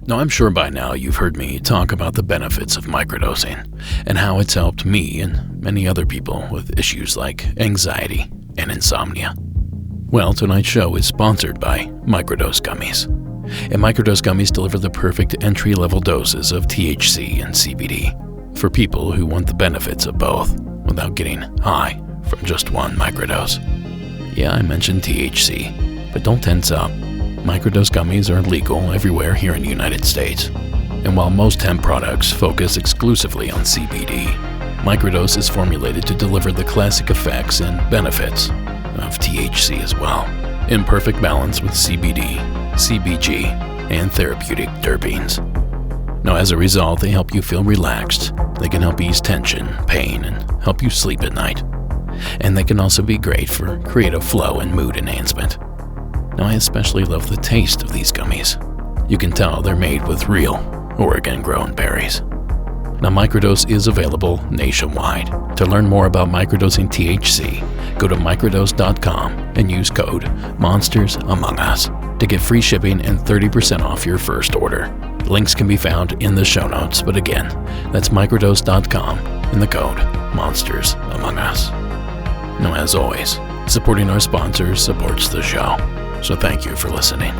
Now, I'm sure by now you've heard me talk about the benefits of microdosing and how it's helped me and many other people with issues like anxiety and insomnia. Well, tonight's show is sponsored by Microdose Gummies. And Microdose Gummies deliver the perfect entry-level doses of THC and CBD for people who want the benefits of both without getting high from just one microdose. Yeah, I mentioned THC, but don't tense up. Microdose gummies are legal everywhere here in the United States. And while most hemp products focus exclusively on CBD, Microdose is formulated to deliver the classic effects and benefits of THC as well, in perfect balance with CBD, CBG, and therapeutic terpenes. Now, as a result, they help you feel relaxed. They can help ease tension, pain, and help you sleep at night. And they can also be great for creative flow and mood enhancement. Now, I especially love the taste of these gummies. You can tell they're made with real, Oregon-grown berries. Now, Microdose is available nationwide. To learn more about microdosing THC, go to microdose.com and use code Monsters Among Us to get free shipping and 30% off your first order. Links can be found in the show notes, but again, that's microdose.com and the code Monsters Among Us. Now, as always, supporting our sponsors supports the show. So thank you for listening.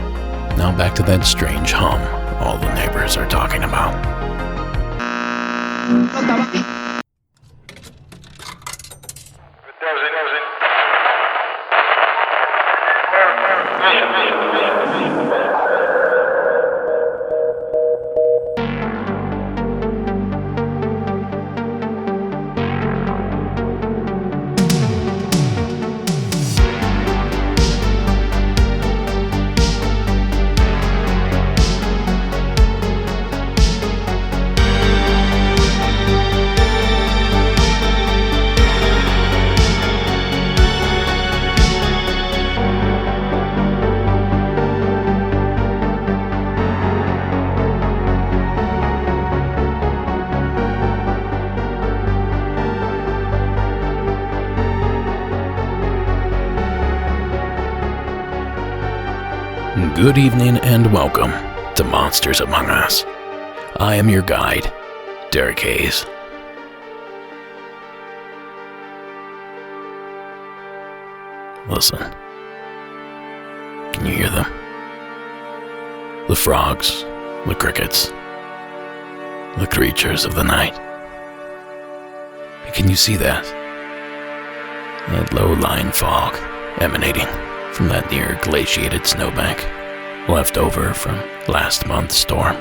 Now back to that strange hum all the neighbors are talking about. Good evening and welcome to Monsters Among Us. I am your guide, Derek Hayes. Listen. Can you hear them? The frogs, the crickets, the creatures of the night. Can you see that? That low-lying fog emanating from that near glaciated snowbank left over from last month's storm.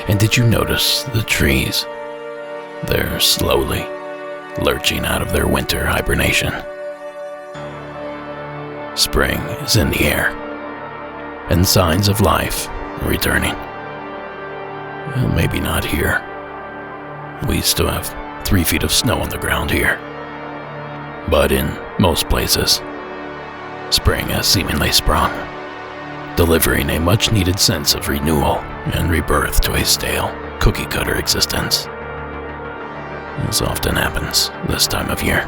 And did you notice the trees? They're slowly lurching out of their winter hibernation. Spring is in the air, and signs of life are returning. Well, maybe not here. We still have 3 feet of snow on the ground here. But in most places, spring has seemingly sprung, delivering a much-needed sense of renewal and rebirth to a stale, cookie-cutter existence. As often happens this time of year.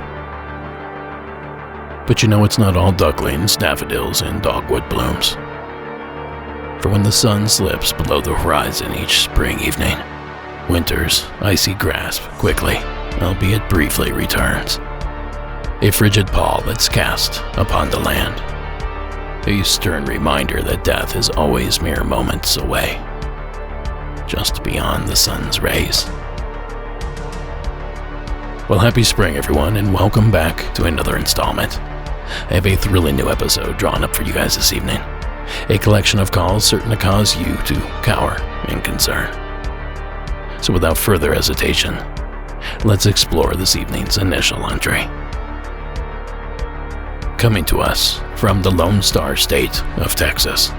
But you know it's not all ducklings, daffodils, and dogwood blooms. For when the sun slips below the horizon each spring evening, winter's icy grasp quickly, albeit briefly, returns. A frigid pall that's cast upon the land. A stern reminder that death is always mere moments away, just beyond the sun's rays. Well, happy spring, everyone, and welcome back to another installment. I have a thrilling new episode drawn up for you guys this evening. A collection of calls certain to cause you to cower in concern. So without further hesitation, let's explore this evening's initial entree. Coming to us from the Lone Star State of Texas.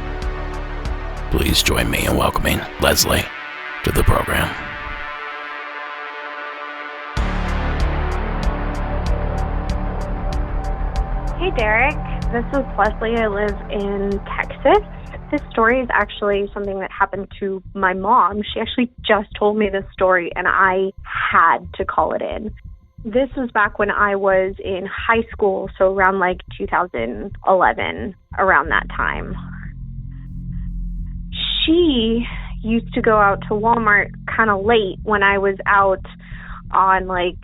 Please join me in welcoming Leslie to the program. Hey Derek, this is Leslie. I live in Texas. This story is actually something that happened to my mom. She actually just told me this story and I had to call it in. This was back when I was in high school, so around like 2011, around that time. she used to go out to Walmart kind of late when I was out on like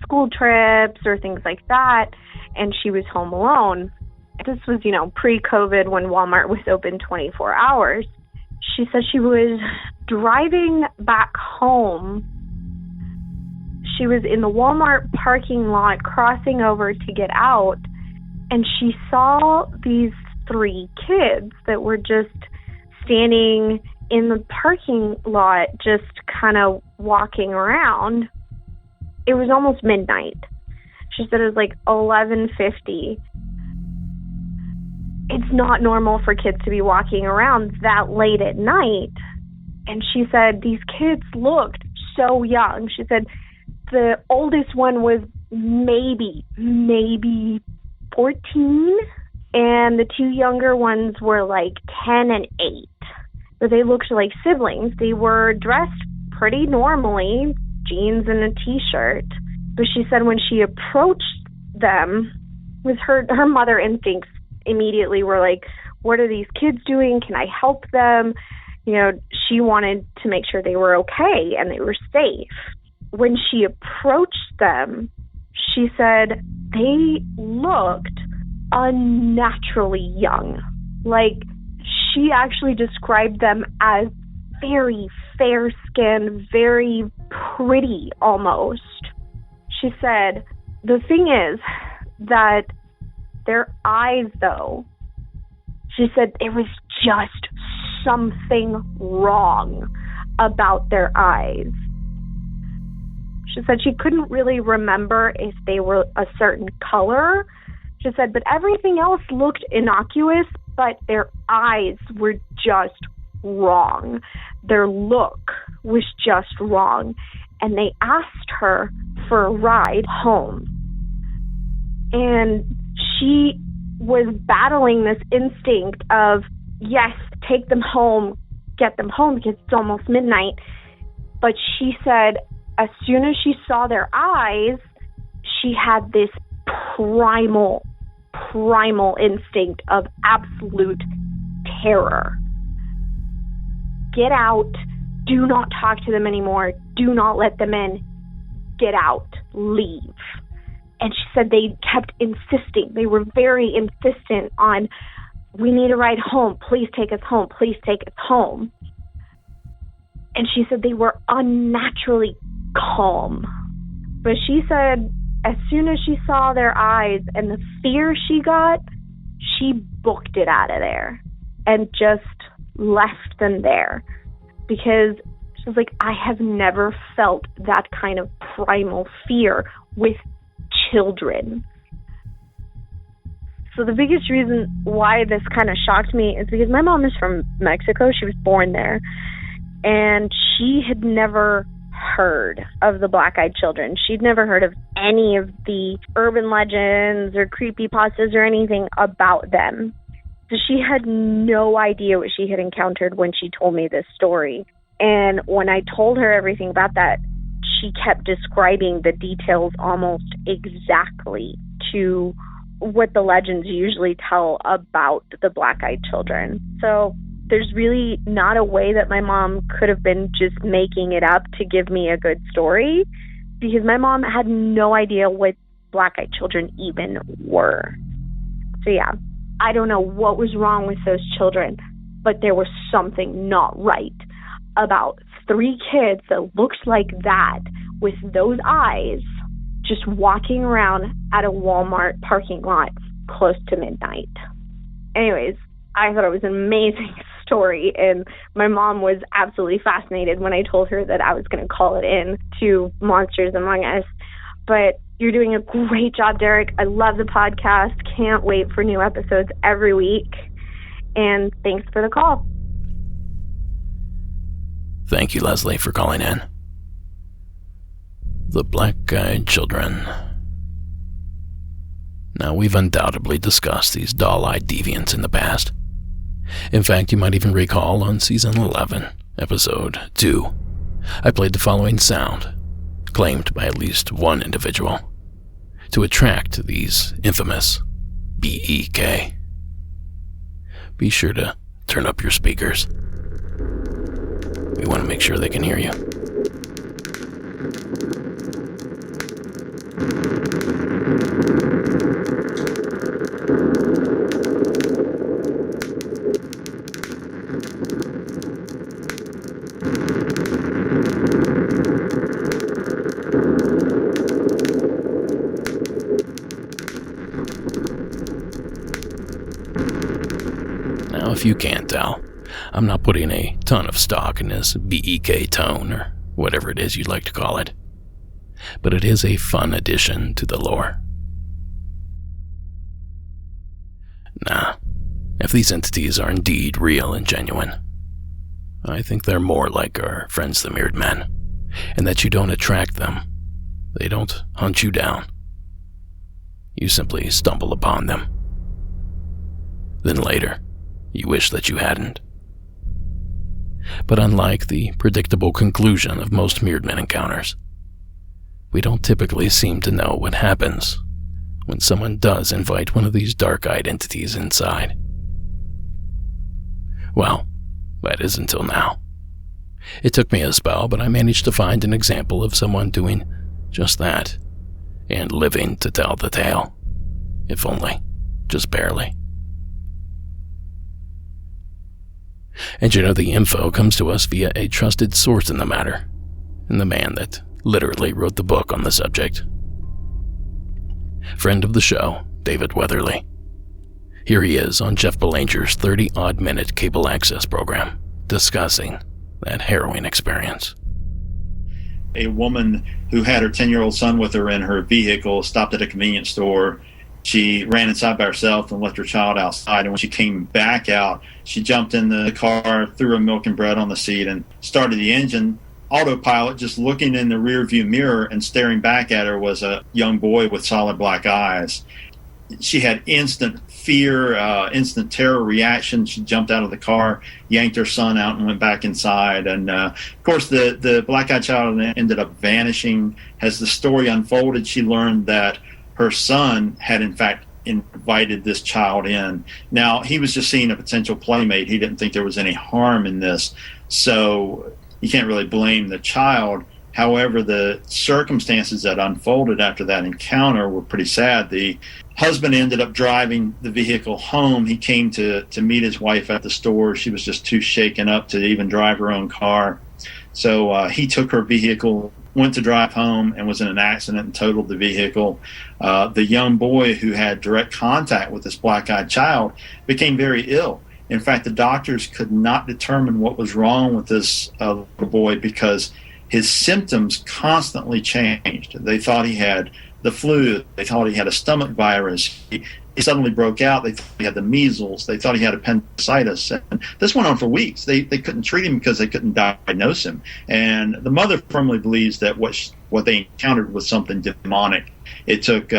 school trips or things like that, and she was home alone. This was, pre-COVID when Walmart was open 24 hours. She said she was driving back home. She was in the Walmart parking lot crossing over to get out, and she saw these 3 kids that were just standing in the parking lot, just kind of walking around. It was almost midnight. She said it was like 11:50. It's not normal for kids to be walking around that late at night. And she said these kids looked so young. She said the oldest one was maybe 14, and the 2 younger ones were like 10 and 8. But they looked like siblings. They were dressed pretty normally, jeans and a t-shirt. But she said when she approached them, with her mother instincts immediately were like, what are these kids doing? Can I help them? She wanted to make sure they were okay and they were safe. When she approached them, she said they looked unnaturally young. Like, she actually described them as very fair-skinned, very pretty almost. She said, the thing is that their eyes, though, she said it was just something wrong about their eyes. She said she couldn't really remember if they were a certain color. She said, but everything else looked innocuous, but their eyes were just wrong. Their look was just wrong. And they asked her for a ride home. And she was battling this instinct of, yes, take them home, get them home because it's almost midnight. But she said as soon as she saw their eyes, she had this primal instinct of absolute terror. Get out. Do not talk to them anymore. Do not let them in. Get out. Leave. And she said they kept insisting. They were very insistent on, we need a ride home. Please take us home. Please take us home. And she said they were unnaturally calm. But she said as soon as she saw their eyes and the fear she got, she booked it out of there and just left them there. Because she was like, I have never felt that kind of primal fear with children. So the biggest reason why this kind of shocked me is because my mom is from Mexico. She was born there. And she had never heard of the black-eyed children. She'd never heard of any of the urban legends or creepypastas or anything about them. So she had no idea what she had encountered when she told me this story. And when I told her everything about that, she kept describing the details almost exactly to what the legends usually tell about the black-eyed children. So there's really not a way that my mom could have been just making it up to give me a good story, because my mom had no idea what black-eyed children even were. So yeah, I don't know what was wrong with those children, but there was something not right about 3 kids that looked like that with those eyes just walking around at a Walmart parking lot close to midnight. Anyways, I thought it was an amazing story, and my mom was absolutely fascinated when I told her that I was going to call it in to Monsters Among Us. But you're doing a great job, Derek. I love the podcast. Can't wait for new episodes every week. And thanks for the call. Thank you, Leslie, for calling in. The black-eyed children. Now, we've undoubtedly discussed these doll-eyed deviants in the past. In fact, you might even recall on Season 11, Episode 2, I played the following sound, claimed by at least one individual, to attract these infamous BEK. Be sure to turn up your speakers. We want to make sure they can hear you. Now, if you can't tell, I'm not putting a ton of stock in this BEK tone, or whatever it is you'd like to call it. But it is a fun addition to the lore. Nah, if these entities are indeed real and genuine, I think they're more like our friends the Mirrored Men, and that you don't attract them. They don't hunt you down. You simply stumble upon them. Then later, you wish that you hadn't. But unlike the predictable conclusion of most Mirrored Men encounters, we don't typically seem to know what happens when someone does invite one of these dark-eyed entities inside. Well, that is until now. It took me a spell, but I managed to find an example of someone doing just that, and living to tell the tale, if only just barely. And you know, the info comes to us via a trusted source in the matter, and the man that literally wrote the book on the subject. Friend of the show, David Weatherly. Here he is on Jeff Belanger's 30-odd-minute cable access program, discussing that harrowing experience. A woman who had her 10-year-old son with her in her vehicle stopped at a convenience store. She ran inside by herself and left her child outside, and when she came back out, she jumped in the car, threw her milk and bread on the seat, and started the engine. Autopilot, just looking in the rearview mirror and staring back at her, was a young boy with solid black eyes. She had instant fear, instant terror reaction. She jumped out of the car, yanked her son out, and went back inside. And of course, the black-eyed child ended up vanishing. As the story unfolded, she learned that her son had, in fact, invited this child in. Now, he was just seeing a potential playmate. He didn't think there was any harm in this. So you can't really blame the child. However, the circumstances that unfolded after that encounter were pretty sad. The husband ended up driving the vehicle home. He came to meet his wife at the store. She was just too shaken up to even drive her own car. So he took her vehicle, went to drive home, and was in an accident and totaled the vehicle. The young boy who had direct contact with this black-eyed child became very ill. In fact, the doctors could not determine what was wrong with this little boy because his symptoms constantly changed. They thought he had the flu. They thought he had a stomach virus. He suddenly broke out. They thought he had the measles. They thought he had appendicitis. And this went on for weeks. They couldn't treat him because they couldn't diagnose him. And the mother firmly believes that what they encountered was something demonic. It took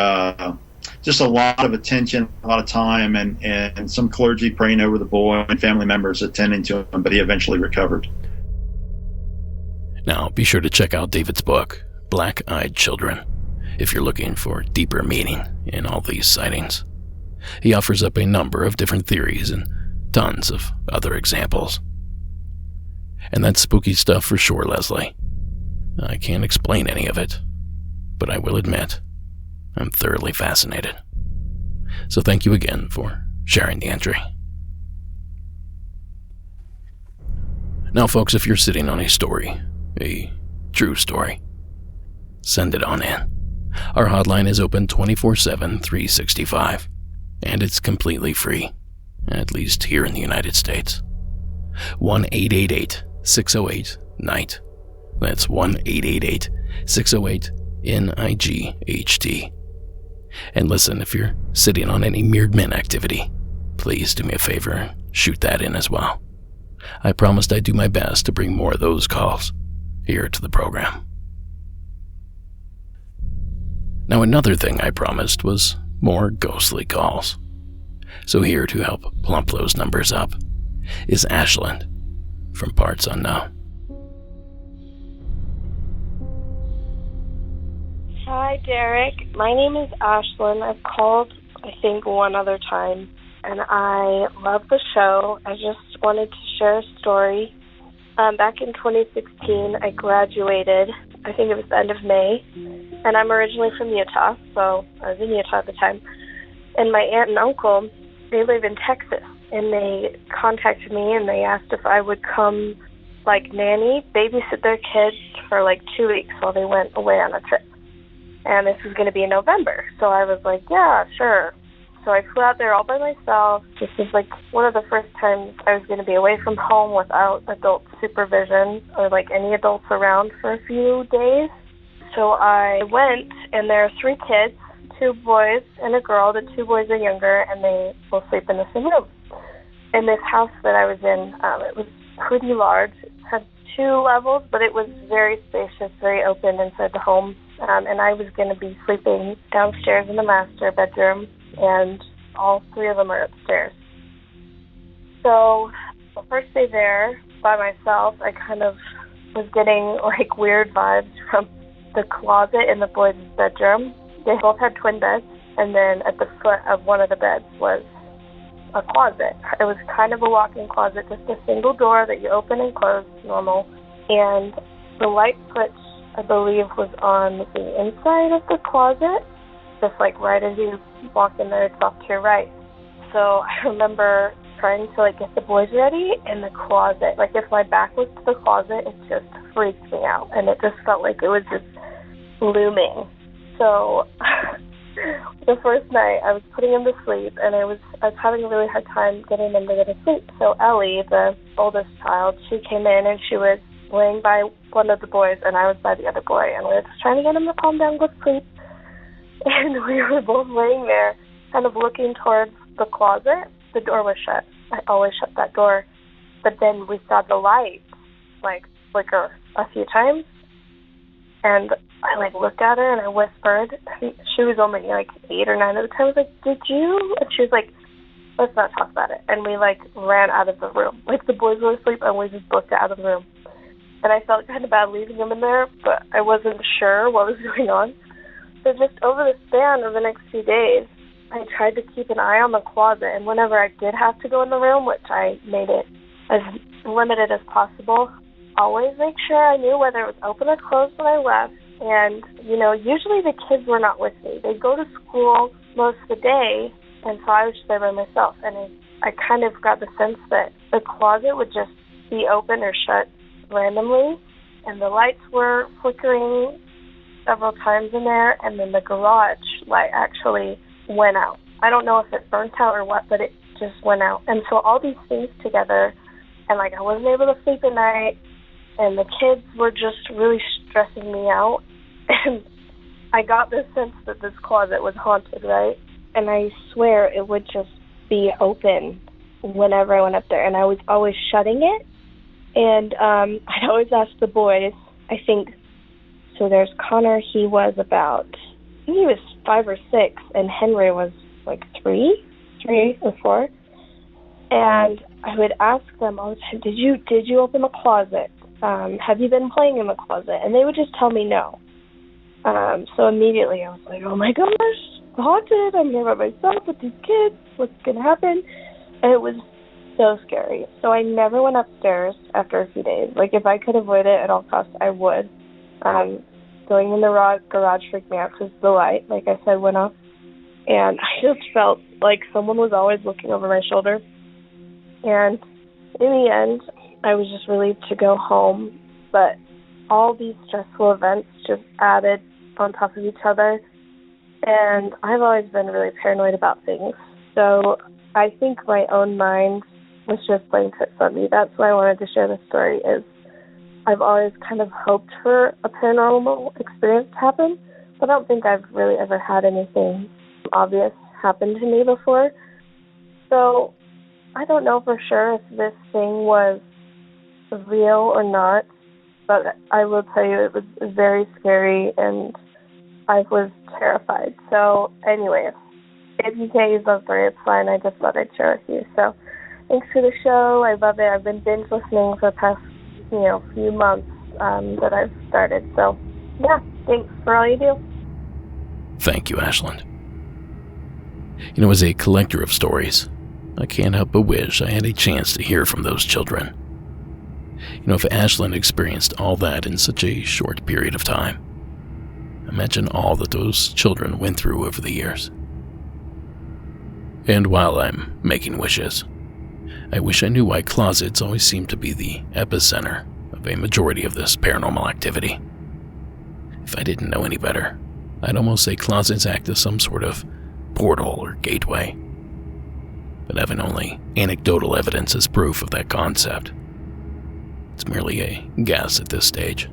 just a lot of attention, a lot of time, and some clergy praying over the boy and family members attending to him, but he eventually recovered. Now, be sure to check out David's book, Black-Eyed Children, if you're looking for deeper meaning in all these sightings. He offers up a number of different theories and tons of other examples. And that's spooky stuff for sure, Leslie. I can't explain any of it, but I will admit, I'm thoroughly fascinated. So thank you again for sharing the entry. Now, folks, if you're sitting on a story, a true story, send it on in. Our hotline is open 24/7, 365, and it's completely free, at least here in the United States. 1-888-608-NIGHT. That's 1-888-608-NIGHT. And listen, if you're sitting on any Mirrored Men activity, please do me a favor and shoot that in as well. I promised I'd do my best to bring more of those calls here to the program. Now, another thing I promised was more ghostly calls. So here to help plump those numbers up is Ashland from Parts Unknown. Hi, Derek. My name is Ashlyn. I've called, I think, one other time, and I love the show. I just wanted to share a story. Back in 2016, I graduated. I think it was the end of May, and I'm originally from Utah, so I was in Utah at the time. And my aunt and uncle, they live in Texas, and they contacted me and they asked if I would come, like, nanny, babysit their kids for like 2 weeks while they went away on a trip. And this was going to be in November, so I was like, yeah, sure. So I flew out there all by myself. This was like one of the first times I was going to be away from home without adult supervision or like any adults around for a few days. So I went, and there are 3 kids, 2 boys and a girl. The 2 boys are younger, and they will sleep in the same room. In this house that I was in, it was pretty large. It had 2 levels, but it was very spacious, very open inside the home. And I was going to be sleeping downstairs in the master bedroom, and all 3 of them are upstairs. So the first day there by myself, I kind of was getting like weird vibes from the closet in the boys' bedroom. They both had twin beds, and then at the foot of one of the beds was a closet. It was kind of a walk-in closet, just a single door that you open and close, normal. And the light switch, I believe, was on the inside of the closet, just like right as you walk in there, it's off to your right. So I remember trying to like get the boys ready in the closet. Like if my back was to the closet, it just freaked me out, and it just felt like it was just looming. So the first night I was putting him to sleep, and I was having a really hard time getting him to go to sleep. So Ellie, the oldest child, she came in and she was laying by one of the boys, and I was by the other boy, and we were just trying to get him to calm down, go to sleep. And we were both laying there, kind of looking towards the closet. The door was shut. I always shut that door. But then we saw the light, like, flicker a few times. And I, like, looked at her and I whispered. She was only, like, 8 or 9 at the time. I was like, did you? And she was like, let's not talk about it. And we, like, ran out of the room. Like, the boys were asleep, and we just booked it out of the room. And I felt kind of bad leaving them in there, but I wasn't sure what was going on. So just over the span of the next few days, I tried to keep an eye on the closet, and whenever I did have to go in the room, which I made it as limited as possible, always make sure I knew whether it was open or closed when I left. And, you know, usually the kids were not with me. They go to school most of the day, and so I was just there by myself. And I kind of got the sense that the closet would just be open or shut randomly, and the lights were flickering several times in there, and then the garage light actually went out. I don't know if it burnt out or what, but it just went out. And so all these things together, and like I wasn't able to sleep at night, and the kids were just really stressing me out, and I got this sense that this closet was haunted, right? And I swear it would just be open whenever I went up there, and I was always shutting it. And I'd always ask the boys, I think, so there's Connor, he was about, I think he was 5 or 6, and Henry was like 3 or 4. And I would ask them all the time, did you open the closet? Have you been playing in the closet? And they would just tell me no. So immediately I was like, oh my gosh, haunted, I'm here by myself with these kids, what's going to happen? And it was so scary. So I never went upstairs after a few days. Like, if I could avoid it at all costs, I would. Going in the garage freaked me out because the light, like I said, went off. And I just felt like someone was always looking over my shoulder. And in the end, I was just relieved to go home. But all these stressful events just added on top of each other. And I've always been really paranoid about things. So I think my own mind was just playing tricks on me. That's why I wanted to share this story, is I've always kind of hoped for a paranormal experience to happen, but I don't think I've really ever had anything obvious happen to me before. So I don't know for sure if this thing was real or not, but I will tell you it was very scary and I was terrified. So anyway, if you can't use that story, it's fine. I just thought I'd share with you. So thanks for the show. I love it. I've been binge listening for the past, few months that I've started. So, yeah, thanks for all you do. Thank you, Ashland. As a collector of stories, I can't help but wish I had a chance to hear from those children. If Ashlyn experienced all that in such a short period of time, imagine all that those children went through over the years. And while I'm making wishes, I wish I knew why closets always seem to be the epicenter of a majority of this paranormal activity. If I didn't know any better, I'd almost say closets act as some sort of portal or gateway. But having only anecdotal evidence as proof of that concept, it's merely a guess at this stage.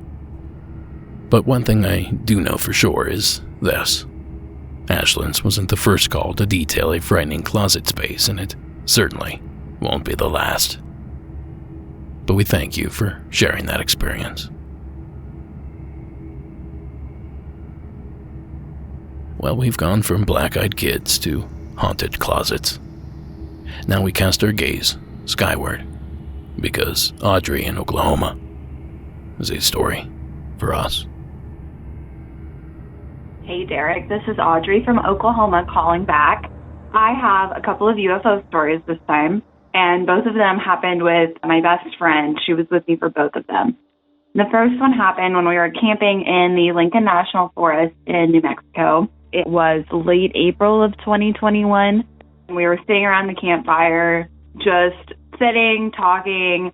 But one thing I do know for sure is this. Ashlyn's wasn't the first call to detail a frightening closet space, and it certainly won't be the last. But we thank you for sharing that experience. Well, we've gone from black-eyed kids to haunted closets. Now we cast our gaze skyward, because Audrey in Oklahoma is a story for us. Hey Derek, this is Audrey from Oklahoma calling back. I have a couple of UFO stories this time, and both of them happened with my best friend. She was with me for both of them. The first one happened when we were camping in the Lincoln National Forest in New Mexico. It was late April of 2021. We were sitting around the campfire, just sitting, talking,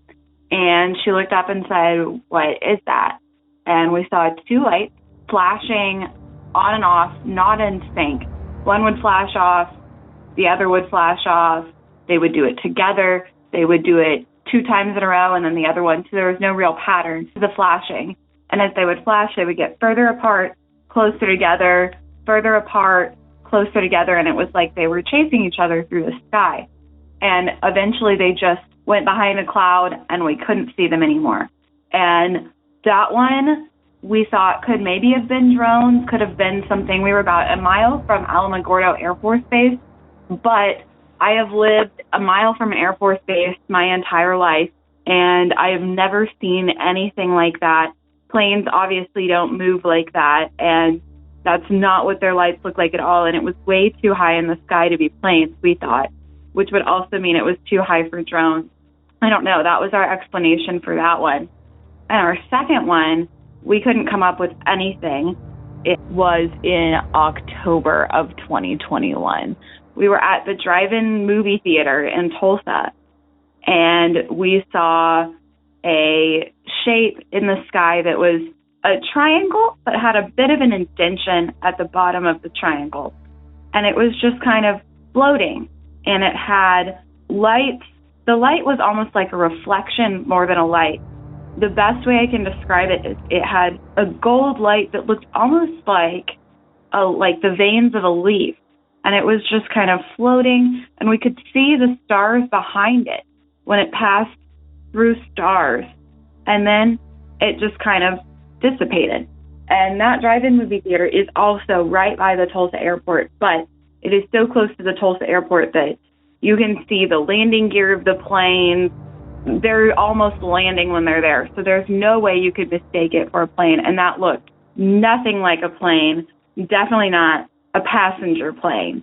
and she looked up and said, "What is that?" And we saw two lights flashing on and off, not in sync. One would flash off, the other would flash off. They would do it together. They would do it 2 times in a row, and then the other one. So there was no real pattern to the flashing. And as they would flash, they would get further apart, closer together, further apart, closer together, and it was like they were chasing each other through the sky. And eventually they just went behind a cloud, and we couldn't see them anymore. And that one, we thought could maybe have been drones, could have been something. We were about a mile from Alamogordo Air Force Base, but I have lived a mile from Air Force Base my entire life, and I have never seen anything like that. Planes obviously don't move like that, and that's not what their lights look like at all, and it was way too high in the sky to be planes, we thought, which would also mean it was too high for drones. I don't know. That was our explanation for that one. And our second one, we couldn't come up with anything. It was in October of 2021. We were at the drive-in movie theater in Tulsa, and we saw a shape in the sky that was a triangle, but had a bit of an indentation at the bottom of the triangle. And it was just kind of floating, and it had lights. The light was almost like a reflection more than a light. The best way I can describe it is it had a gold light that looked almost like the veins of a leaf. And it was just kind of floating, and we could see the stars behind it when it passed through stars. And then it just kind of dissipated. And that drive-in movie theater is also right by the Tulsa airport, but it is so close to the Tulsa airport that you can see the landing gear of the planes. They're almost landing when they're there. So there's no way you could mistake it for a plane. And that looked nothing like a plane, definitely not a passenger plane.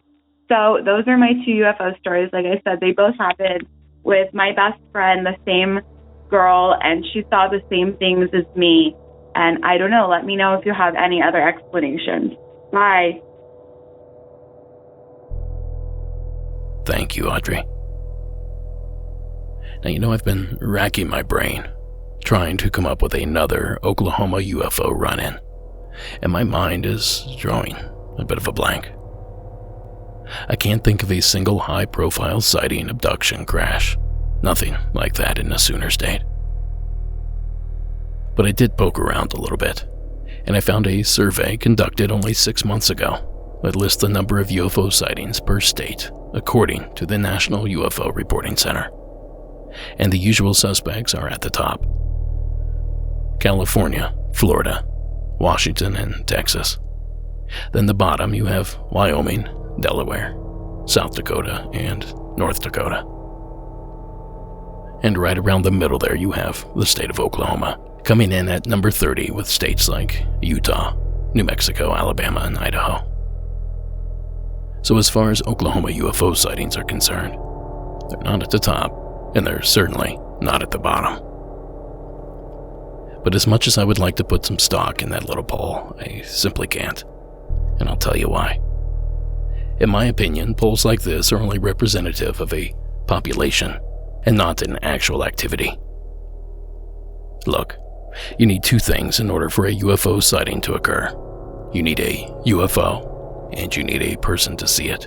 So those are my 2 UFO stories. Like I said, they both happened with my best friend, the same girl, and she saw the same things as me. And I don't know, let me know if you have any other explanations. Bye. Thank you, Audrey. Now, I've been racking my brain, trying to come up with another Oklahoma UFO run-in, and my mind is drawing a bit of a blank. I can't think of a single high-profile sighting, abduction, crash. Nothing like that in a Sooner State. But I did poke around a little bit, and I found a survey conducted only 6 months ago that lists the number of UFO sightings per state, according to the National UFO Reporting Center. And the usual suspects are at the top: California, Florida, Washington, and Texas. Then the bottom you have Wyoming, Delaware, South Dakota, and North Dakota. And right around the middle there you have the state of Oklahoma, coming in at number 30 with states like Utah, New Mexico, Alabama, and Idaho. So as far as Oklahoma UFO sightings are concerned, they're not at the top, and they're certainly not at the bottom. But as much as I would like to put some stock in that little poll, I simply can't. And I'll tell you why. In my opinion, polls like this are only representative of a population and not an actual activity. Look, you need two things in order for a UFO sighting to occur. You need a UFO, and you need a person to see it.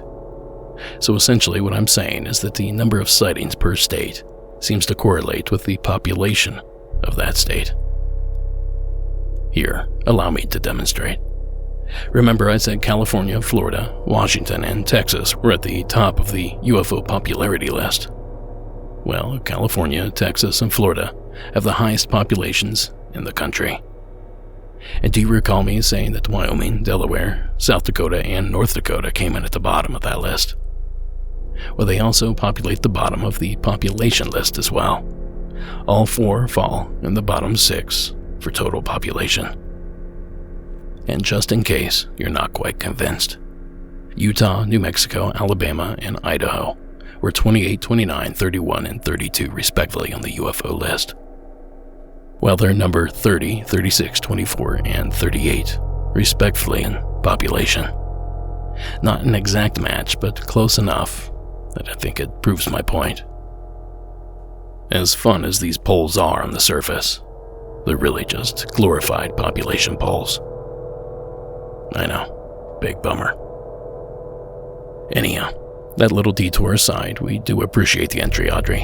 So essentially what I'm saying is that the number of sightings per state seems to correlate with the population of that state. Here, allow me to demonstrate. Remember I said California, Florida, Washington, and Texas were at the top of the UFO popularity list. Well, California, Texas, and Florida have the highest populations in the country. And do you recall me saying that Wyoming, Delaware, South Dakota, and North Dakota came in at the bottom of that list? Well, they also populate the bottom of the population list as well. All four fall in the bottom 6 for total population. And just in case you're not quite convinced, Utah, New Mexico, Alabama, and Idaho were 28, 29, 31, and 32 respectively on the UFO list, while they're number 30, 36, 24, and 38 respectively in population. Not an exact match, but close enough that I think it proves my point. As fun as these polls are on the surface, they're really just glorified population polls. I know, big bummer. Anyhow, that little detour aside, we do appreciate the entry, Audrey.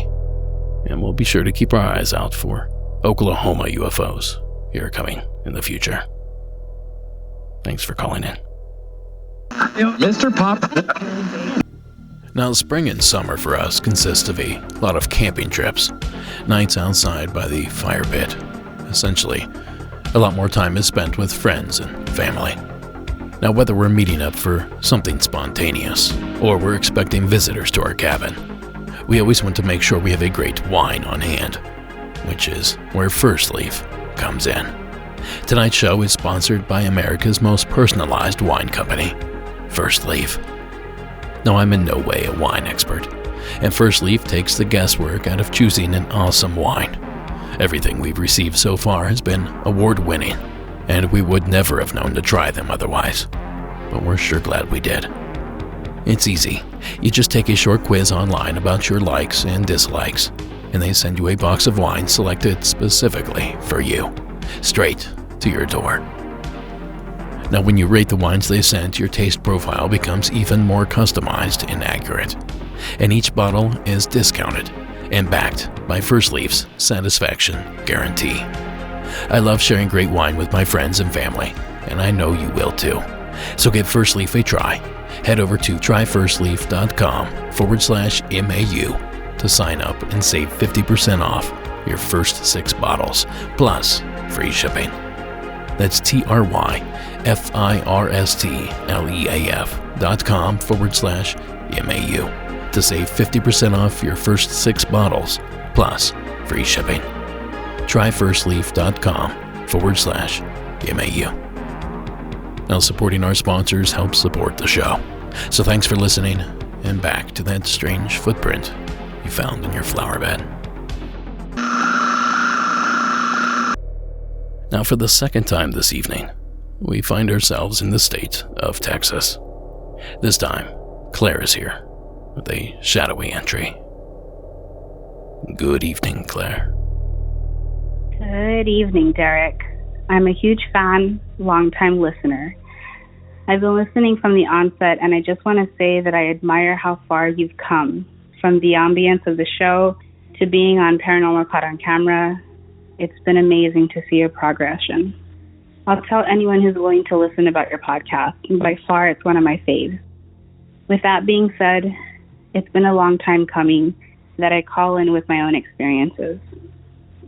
And we'll be sure to keep our eyes out for Oklahoma UFOs here coming in the future. Thanks for calling in. Mr. Pop. Now, spring and summer for us consist of a lot of camping trips, nights outside by the fire pit. Essentially, a lot more time is spent with friends and family. Now, whether we're meeting up for something spontaneous or we're expecting visitors to our cabin, we always want to make sure we have a great wine on hand, which is where First Leaf comes in. Tonight's show is sponsored by America's most personalized wine company, First Leaf. Now, I'm in no way a wine expert, and First Leaf takes the guesswork out of choosing an awesome wine. Everything we've received so far has been award-winning, and we would never have known to try them otherwise. But we're sure glad we did. It's easy. You just take a short quiz online about your likes and dislikes, and they send you a box of wine selected specifically for you, straight to your door. Now, when you rate the wines they sent, your taste profile becomes even more customized and accurate, and each bottle is discounted and backed by First Leaf's satisfaction guarantee. I love sharing great wine with my friends and family, and I know you will too. So give First Leaf a try. Head over to tryfirstleaf.com/MAU to sign up and save 50% off your first 6 bottles, plus free shipping. That's tryfirstleaf.com/MAU to save 50% off your first 6 bottles, plus free shipping. tryfirstleaf.com/MAU. Now, supporting our sponsors helps support the show. So thanks for listening, and back to that strange footprint you found in your flower bed. Now, for the second time this evening, we find ourselves in the state of Texas. This time, Claire is here with a shadowy entry. Good evening, Claire. Good evening, Derek. I'm a huge fan, longtime listener. I've been listening from the onset, and I just want to say that I admire how far you've come, from the ambience of the show to being on Paranormal Caught on Camera. It's been amazing to see your progression. I'll tell anyone who's willing to listen about your podcast, and by far it's one of my faves. With that being said, it's been a long time coming that I call in with my own experiences.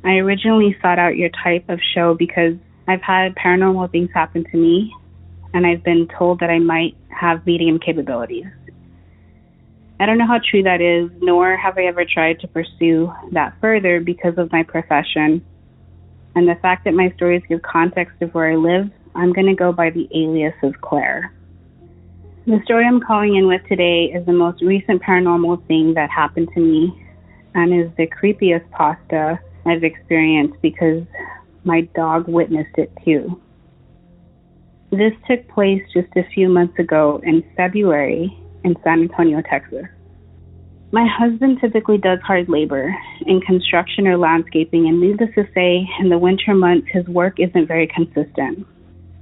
I originally sought out your type of show because I've had paranormal things happen to me, and I've been told that I might have medium capabilities. I don't know how true that is, nor have I ever tried to pursue that further because of my profession. And the fact that my stories give context of where I live, I'm going to go by the alias of Claire. The story I'm calling in with today is the most recent paranormal thing that happened to me, and is the creepiest pasta I've experienced because my dog witnessed it too. This took place just a few months ago in February in San Antonio, Texas. My husband typically does hard labor in construction or landscaping, and needless to say, in the winter months, his work isn't very consistent.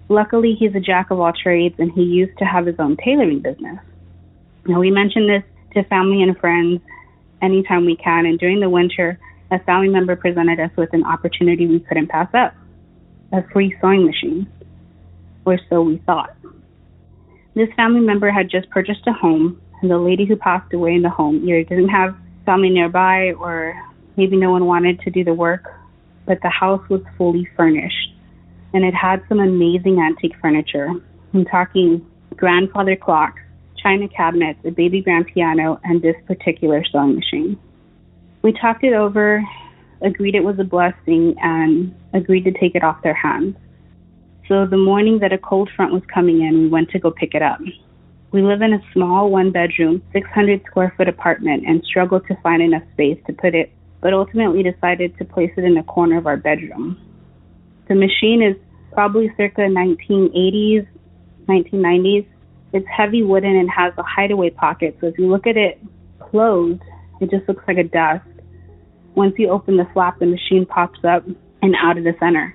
Luckily, he's a jack of all trades, and he used to have his own tailoring business. Now, we mention this to family and friends anytime we can, and during the winter, a family member presented us with an opportunity we couldn't pass up, a free sewing machine, or so we thought. This family member had just purchased a home, and the lady who passed away in the home either didn't have family nearby or maybe no one wanted to do the work, but the house was fully furnished, and it had some amazing antique furniture. I'm talking grandfather clocks, china cabinets, a baby grand piano, and this particular sewing machine. We talked it over, agreed it was a blessing, and agreed to take it off their hands. So the morning that a cold front was coming in, we went to go pick it up. We live in a small one-bedroom, 600-square-foot apartment and struggled to find enough space to put it, but ultimately decided to place it in a corner of our bedroom. The machine is probably circa 1980s, 1990s. It's heavy wooden and has a hideaway pocket, so if you look at it closed, it just looks like a desk. Once you open the flap, the machine pops up and out of the center.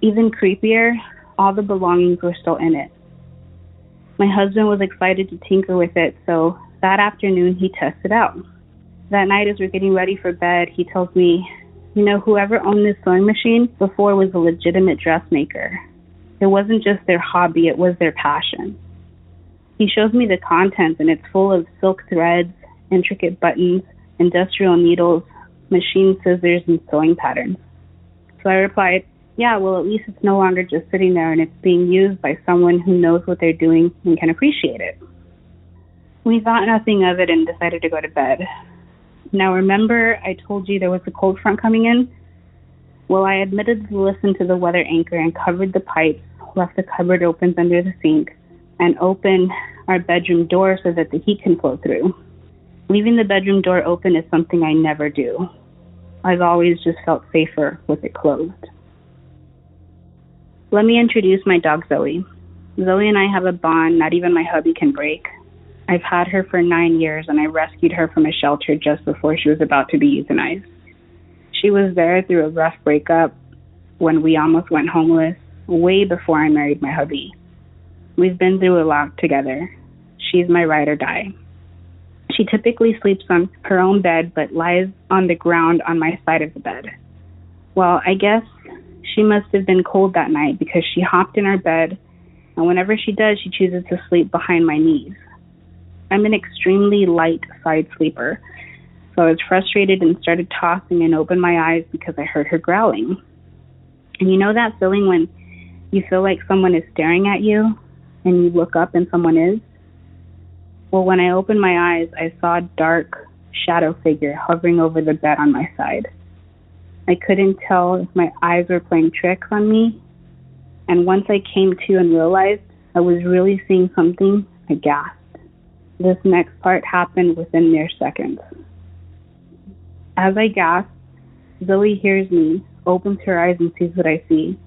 Even creepier, all the belongings were still in it. My husband was excited to tinker with it, so that afternoon he tested out. That night as we're getting ready for bed, he tells me, you know, whoever owned this sewing machine before was a legitimate dressmaker. It wasn't just their hobby, it was their passion. He shows me the contents, and it's full of silk threads, intricate buttons, industrial needles, machine scissors, and sewing patterns. So I replied, yeah, well, at least it's no longer just sitting there and it's being used by someone who knows what they're doing and can appreciate it. We thought nothing of it and decided to go to bed. Now, remember I told you there was a cold front coming in? Well, I admitted to listen to the weather anchor and covered the pipes, left the cupboard open under the sink, and opened our bedroom door so that the heat can flow through. Leaving the bedroom door open is something I never do. I've always just felt safer with it closed. Let me introduce my dog, Zoe. Zoe and I have a bond not even my hubby can break. I've had her for 9 years, and I rescued her from a shelter just before she was about to be euthanized. She was there through a rough breakup when we almost went homeless, way before I married my hubby. We've been through a lot together. She's my ride or die. She typically sleeps on her own bed, but lies on the ground on my side of the bed. Well, I guess she must have been cold that night because she hopped in our bed, and whenever she does, she chooses to sleep behind my knees. I'm an extremely light side sleeper, so I was frustrated and started tossing and opened my eyes because I heard her growling. And you know that feeling when you feel like someone is staring at you and you look up and someone is? Well, when I opened my eyes, I saw a dark shadow figure hovering over the bed on my side. I couldn't tell if my eyes were playing tricks on me, and once I came to and realized I was really seeing something, I gasped. This next part happened within mere seconds. As I gasped, Zoe hears me, opens her eyes, and sees what I see.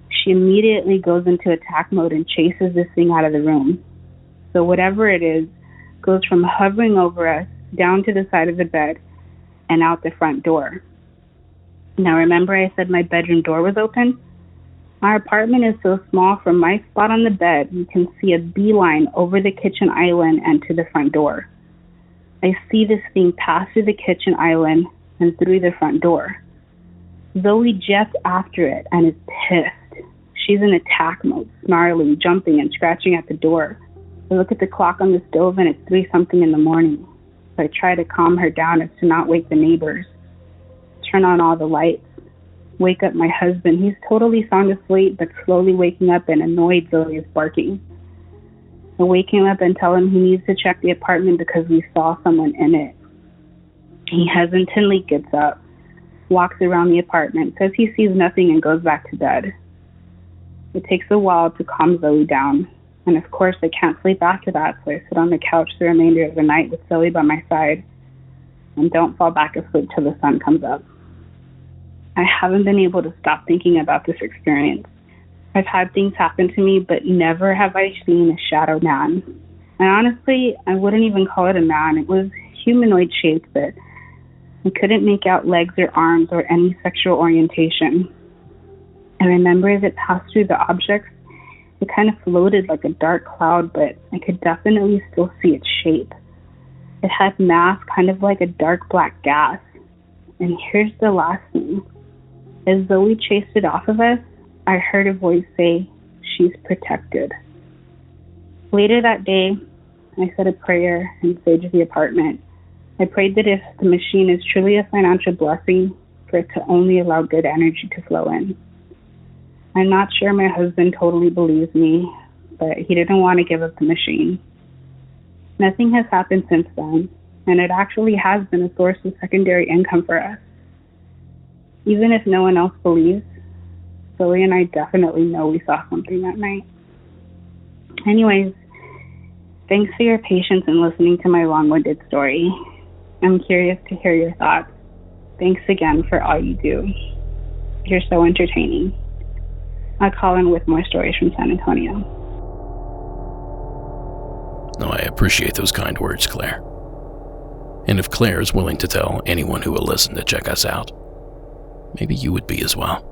She immediately goes into attack mode and chases this thing out of the room. So whatever it is goes from hovering over us down to the side of the bed and out the front door. Now, remember I said my bedroom door was open? Our apartment is so small, from my spot on the bed, you can see a beeline over the kitchen island and to the front door. I see this thing pass through the kitchen island and through the front door. Zoe jets after it and is pissed. She's in attack mode, snarling, jumping, and scratching at the door. I look at the clock on the stove and it's 3-something in the morning. So I try to calm her down as to not wake the neighbors. Turn on all the lights. Wake up my husband. He's totally sound asleep, but slowly waking up and annoyed Zoe is barking. I wake him up and tell him he needs to check the apartment because we saw someone in it. He hesitantly gets up, walks around the apartment, says he sees nothing, and goes back to bed. It takes a while to calm Zoe down, and of course I can't sleep after that, so I sit on the couch the remainder of the night with Zoe by my side and don't fall back asleep till the sun comes up. I haven't been able to stop thinking about this experience. I've had things happen to me, but never have I seen a shadow man. And honestly, I wouldn't even call it a man. It was humanoid shaped, but I couldn't make out legs or arms or any sexual orientation. I remember as it passed through the objects, it kind of floated like a dark cloud, but I could definitely still see its shape. It had mass, kind of like a dark black gas. And here's the last thing. As Zoe chased it off of us, I heard a voice say, "She's protected." Later that day, I said a prayer and saged the apartment. I prayed that if the machine is truly a financial blessing, for it to only allow good energy to flow in. I'm not sure my husband totally believes me, but he didn't want to give up the machine. Nothing has happened since then, and it actually has been a source of secondary income for us. Even if no one else believes, Zoe and I definitely know we saw something that night. Anyways, thanks for your patience in listening to my long-winded story. I'm curious to hear your thoughts. Thanks again for all you do. You're so entertaining. I'll call in with more stories from San Antonio. No, I appreciate those kind words, Claire. And if Claire is willing to tell anyone who will listen to check us out, maybe you would be as well.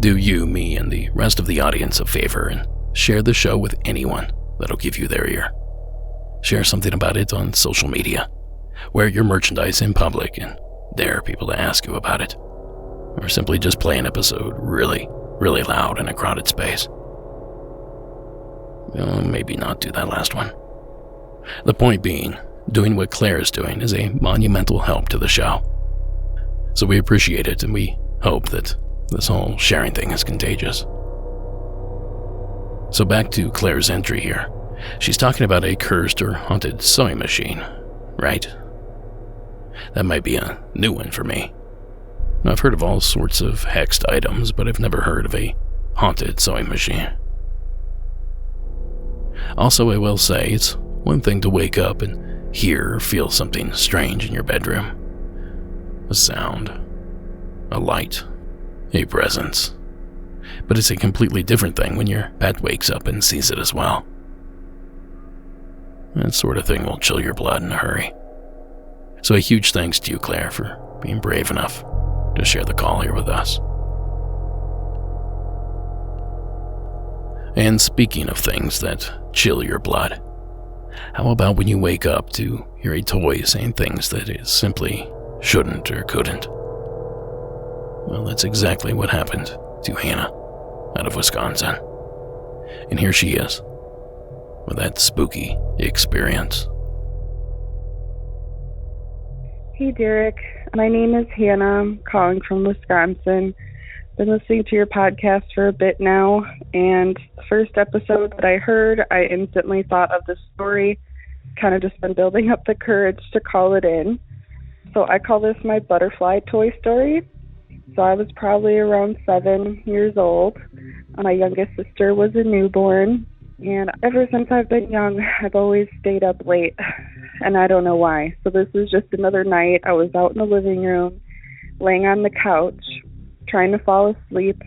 Do you, me, and the rest of the audience a favor and share the show with anyone that'll give you their ear. Share something about it on social media. Wear your merchandise in public and dare people to ask you about it. Or simply just play an episode really, really loud in a crowded space. Well, maybe not do that last one. The point being, doing what Claire is doing is a monumental help to the show. So we appreciate it, and we hope that this whole sharing thing is contagious. So back to Claire's entry here. She's talking about a cursed or haunted sewing machine, right? That might be a new one for me. I've heard of all sorts of hexed items, but I've never heard of a haunted sewing machine. Also, I will say, it's one thing to wake up and hear or feel something strange in your bedroom. A sound, a light, a presence. But it's a completely different thing when your pet wakes up and sees it as well. That sort of thing will chill your blood in a hurry. So a huge thanks to you, Claire, for being brave enough to share the call here with us. And speaking of things that chill your blood, how about when you wake up to hear a toy saying things that it simply shouldn't or couldn't? Well, that's exactly what happened to Hannah out of Wisconsin. And here she is with that spooky experience. Hey Derek, my name is Hannah. I'm calling from Wisconsin. Been listening to your podcast for a bit now, and the first episode that I heard, I instantly thought of this story, kind of just been building up the courage to call it in. So I call this my butterfly toy story. So I was probably around 7 years old. My youngest sister was a newborn, and ever since I've been young, I've always stayed up late, and I don't know why. So this was just another night. I was out in the living room, laying on the couch, trying to fall asleep,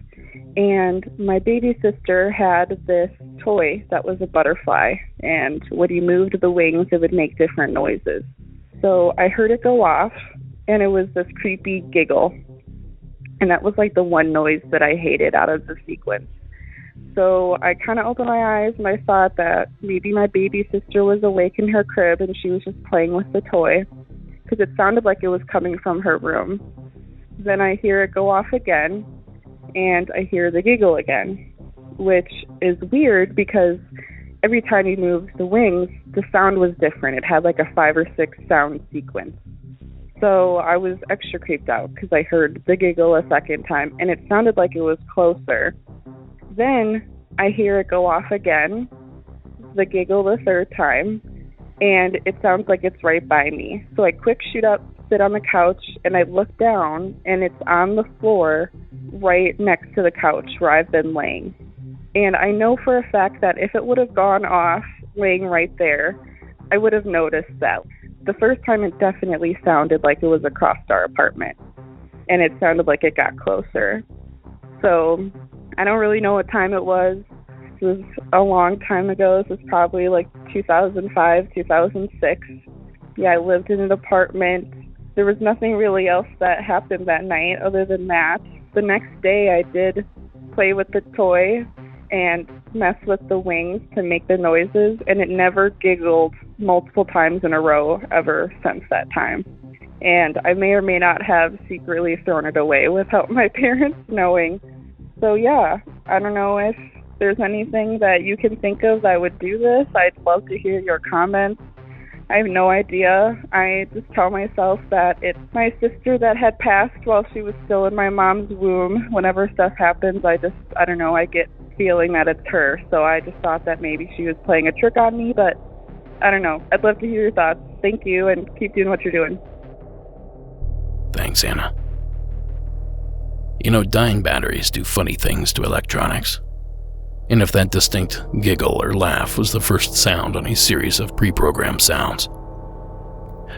and my baby sister had this toy that was a butterfly, and when you moved the wings, it would make different noises. So I heard it go off, and it was this creepy giggle, and that was like the one noise that I hated out of the sequence. So I kind of opened my eyes, and I thought that maybe my baby sister was awake in her crib, and she was just playing with the toy, because it sounded like it was coming from her room. Then I hear it go off again, and I hear the giggle again, which is weird because every time you moved the wings, the sound was different. It had like a 5 or 6 sound sequence. So I was extra creeped out because I heard the giggle a second time, and it sounded like it was closer. Then I hear it go off again, the giggle the third time, and it sounds like it's right by me. So I quick shoot up, sit on the couch, and I look down, and it's on the floor right next to the couch where I've been laying. And I know for a fact that if it would have gone off laying right there, I would have noticed that. The first time it definitely sounded like it was across our apartment. and it sounded like it got closer. So I don't really know what time it was. This was a long time ago. This was probably like 2005, 2006. Yeah, I lived in an apartment. There was nothing really else that happened that night other than that. The next day I did play with the toy and mess with the wings to make the noises, and it never giggled multiple times in a row ever since that time. And I may or may not have secretly thrown it away without my parents knowing. So yeah, I don't know if there's anything that you can think of that would do this. I'd love to hear your comments. I have no idea. I just tell myself that it's my sister that had passed while she was still in my mom's womb. Whenever stuff happens, I don't know, I get feeling that it's her. So I just thought that maybe she was playing a trick on me, but I don't know. I'd love to hear your thoughts. Thank you, and keep doing what you're doing. Thanks, Anna. You know, dying batteries do funny things to electronics. And if that distinct giggle or laugh was the first sound on a series of pre-programmed sounds,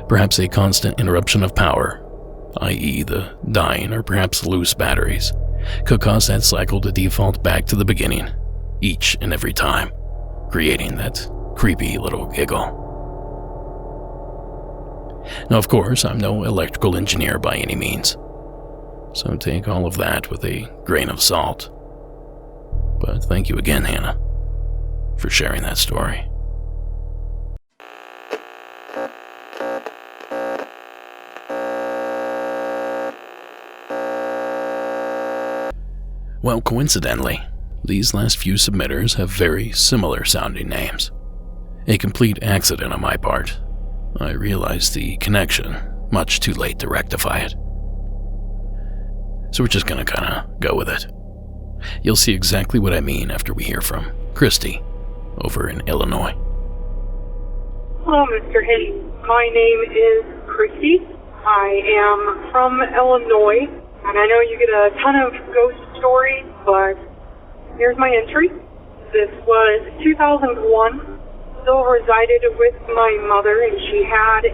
perhaps a constant interruption of power, i.e. the dying or perhaps loose batteries, could cause that cycle to default back to the beginning, each and every time, creating that creepy little giggle. Now, of course, I'm no electrical engineer by any means, so take all of that with a grain of salt. But thank you again, Hannah, for sharing that story. Well, coincidentally, these last few submitters have very similar sounding names. A complete accident on my part. I realized the connection much too late to rectify it. So we're just gonna kinda go with it. You'll see exactly what I mean after we hear from Christy over in Illinois. Hello, Mr. Hayes. My name is Christy. I am from Illinois, and I know you get a ton of ghost stories, but here's my entry. This was 2001. Still resided with my mother, and she had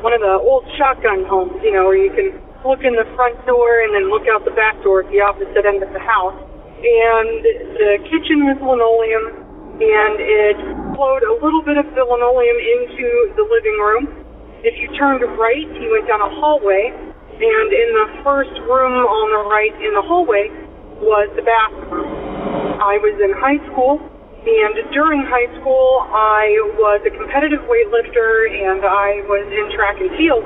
one of the old shotgun homes, you know, where you can look in the front door and then look out the back door at the opposite end of the house. And the kitchen was linoleum, and it flowed a little bit of the linoleum into the living room. If you turned right, you went down a hallway, and in the first room on the right in the hallway was the bathroom. I was in high school, and during high school, I was a competitive weightlifter, and I was in track and field.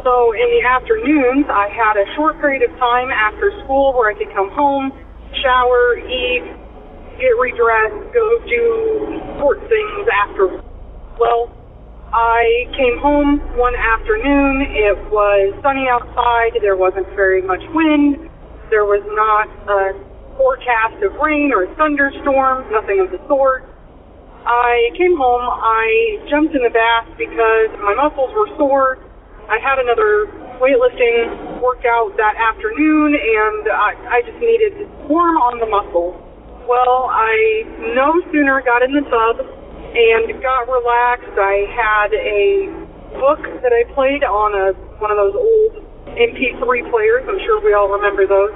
So in the afternoons, I had a short period of time after school where I could come home, shower, eat, get redressed, go do sport things after. Well, I came home one afternoon. It was sunny outside. There wasn't very much wind. There was not a forecast of rain or thunderstorms, nothing of the sort. I came home. I jumped in the bath because my muscles were sore. I had another weightlifting workout that afternoon, and I just needed warm on the muscles. Well, I no sooner got in the tub and got relaxed. I had a book that I played on one of those old MP3 players. I'm sure we all remember those.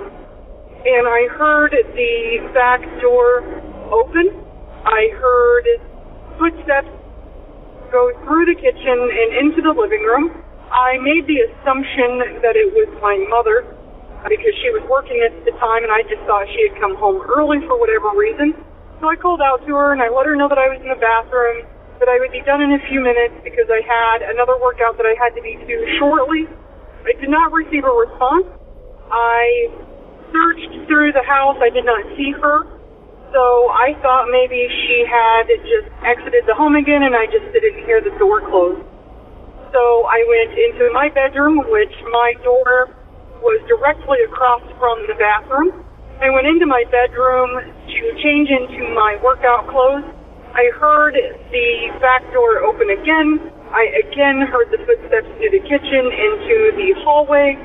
And I heard the back door open. I heard footsteps go through the kitchen and into the living room. I made the assumption that it was my mother because she was working at the time, and I just thought she had come home early for whatever reason. So I called out to her, and I let her know that I was in the bathroom, that I would be done in a few minutes because I had another workout that I had to be to shortly. I did not receive a response. I searched through the house. I did not see her. So I thought maybe she had just exited the home again, and I just didn't hear the door close. So I went into my bedroom, which my door was directly across from the bathroom. I went into my bedroom to change into my workout clothes. I heard the back door open again. I again heard the footsteps through the kitchen into the hallway.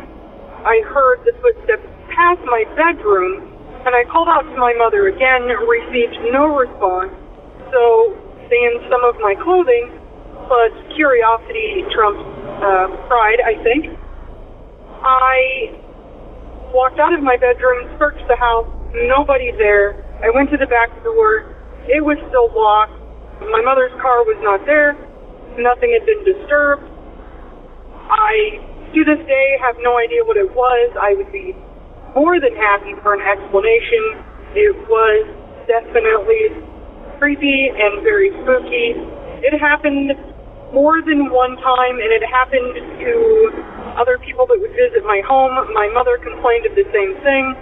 I heard the footsteps past my bedroom, and I called out to my mother again, received no response. So, seeing some of my clothing, but curiosity trumps pride, I think. I walked out of my bedroom, searched the house, nobody there. I went to the back door. It was still locked. My mother's car was not there. Nothing had been disturbed. I, to this day, have no idea what it was. I would be more than happy for an explanation. It was definitely creepy and very spooky. It happened more than one time, and it happened to other people that would visit my home. My mother complained of the same thing.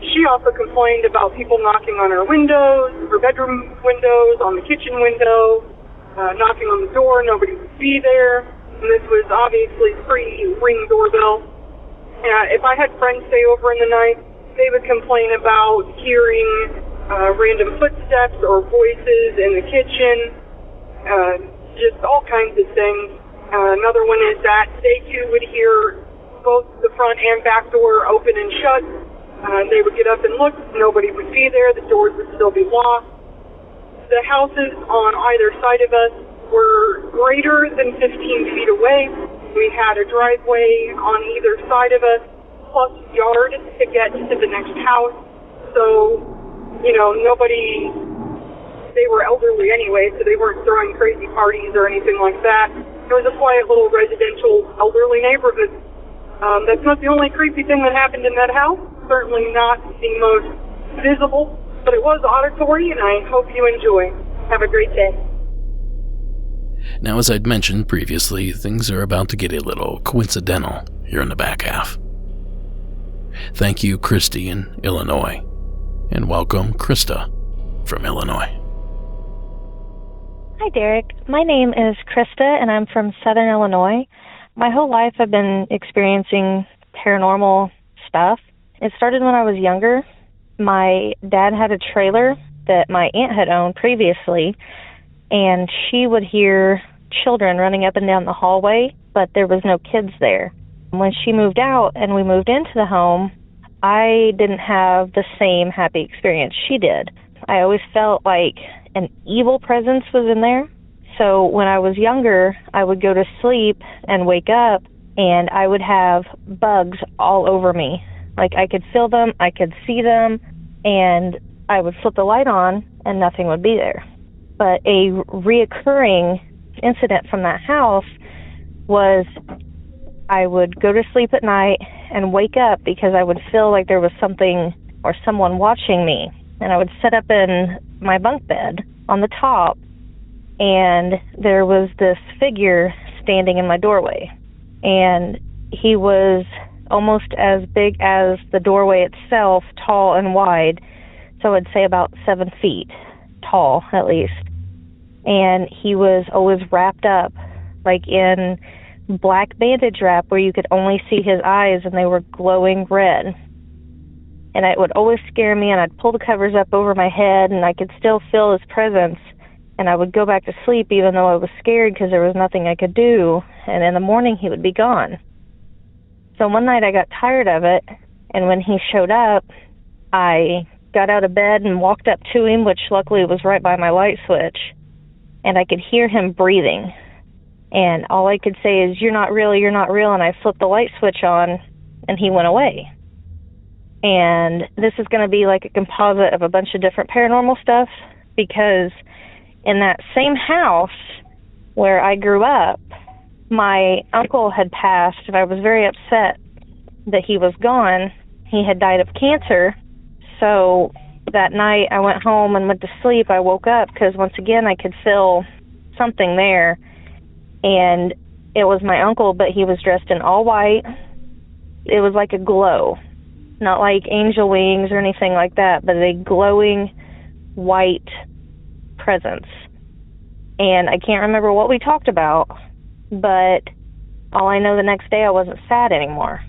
She also complained about people knocking on her windows, her bedroom windows, on the kitchen window, knocking on the door. Nobody would be there. And this was obviously pre-Ring doorbell. If I had friends stay over in the night, they would complain about hearing random footsteps or voices in the kitchen, just all kinds of things. Another one is that they too would hear both the front and back door open and shut. They would get up and look. Nobody would be there. The doors would still be locked. The houses on either side of us were greater than 15 feet away. We had a driveway on either side of us, plus yard to get to the next house. So, you know, they were elderly anyway, so they weren't throwing crazy parties or anything like that. It was a quiet little residential elderly neighborhood. That's not the only creepy thing that happened in that house. Certainly not the most visible, but it was auditory, and I hope you enjoy. Have a great day. Now, as I'd mentioned previously, things are about to get a little coincidental here in the back half. Thank you, Christy in Illinois, and welcome, Krista from Illinois. Hi, Derek. My name is Krista, and I'm from Southern Illinois. My whole life I've been experiencing paranormal stuff. It started when I was younger. My dad had a trailer that my aunt had owned previously, and she would hear children running up and down the hallway, but there was no kids there. When she moved out and we moved into the home, I didn't have the same happy experience she did. I always felt like an evil presence was in there. So when I was younger, I would go to sleep and wake up, and I would have bugs all over me. Like, I could feel them, I could see them, and I would flip the light on, and nothing would be there. But a reoccurring incident from that house was I would go to sleep at night and wake up because I would feel like there was something or someone watching me. And I would sit up in my bunk bed on the top, and there was this figure standing in my doorway. And he was almost as big as the doorway itself, tall and wide. So I'd say about 7 feet tall, at least. And he was always wrapped up, like in black bandage wrap where you could only see his eyes and they were glowing red. And it would always scare me, and I'd pull the covers up over my head, and I could still feel his presence. And I would go back to sleep even though I was scared because there was nothing I could do. And in the morning, he would be gone. So one night I got tired of it, and when he showed up, I got out of bed and walked up to him, which luckily was right by my light switch. And I could hear him breathing. And all I could say is, "You're not real, you're not real." And I flipped the light switch on, and he went away. And this is going to be like a composite of a bunch of different paranormal stuff, because in that same house where I grew up, my uncle had passed, and I was very upset that he was gone. He had died of cancer. So that night I went home and went to sleep. I woke up because once again I could feel something there. And it was my uncle, but he was dressed in all white. It was like a glow. Not like angel wings or anything like that, but a glowing white presence. And I can't remember what we talked about, but all I know the next day I wasn't sad anymore.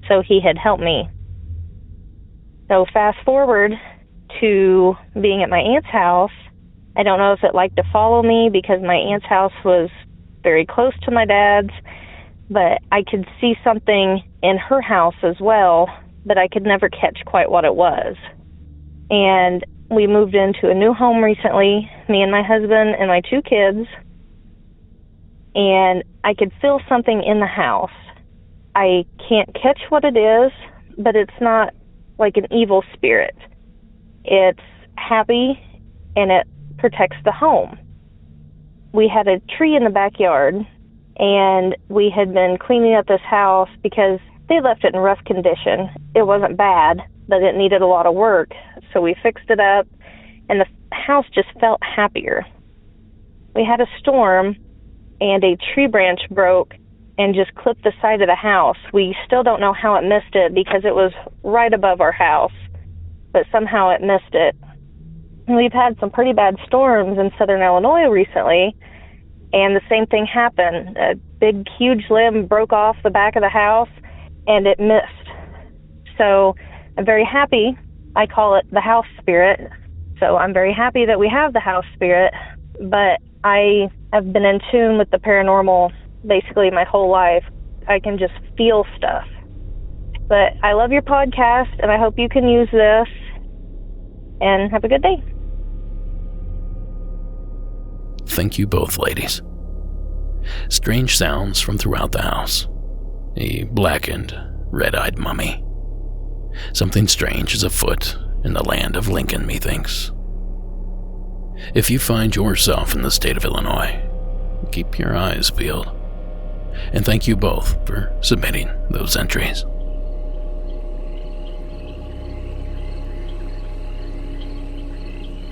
So he had helped me. So fast forward to being at my aunt's house. I don't know if it liked to follow me because my aunt's house was very close to my dad's, but I could see something in her house as well, but I could never catch quite what it was. And we moved into a new home recently, me and my husband and my 2 kids, and I could feel something in the house. I can't catch what it is, but it's not like an evil spirit. It's happy, and it protects the home. We had a tree in the backyard, and we had been cleaning up this house because they left it in rough condition. It wasn't bad, but it needed a lot of work. So we fixed it up, and the house just felt happier. We had a storm, and a tree branch broke and just clipped the side of the house. We still don't know how it missed it because it was right above our house, but somehow it missed it. And we've had some pretty bad storms in southern Illinois recently, and the same thing happened. A big, huge limb broke off the back of the house, and it missed. So I'm very happy. I call it the house spirit. So I'm very happy that we have the house spirit, but I have been in tune with the paranormal basically my whole life. I can just feel stuff. But I love your podcast, and I hope you can use this, and have a good day. Thank you both, ladies. Strange sounds from throughout the house. A blackened, red-eyed mummy. Something strange is afoot in the land of Lincoln, methinks. If you find yourself in the state of Illinois, keep your eyes peeled. And thank you both for submitting those entries.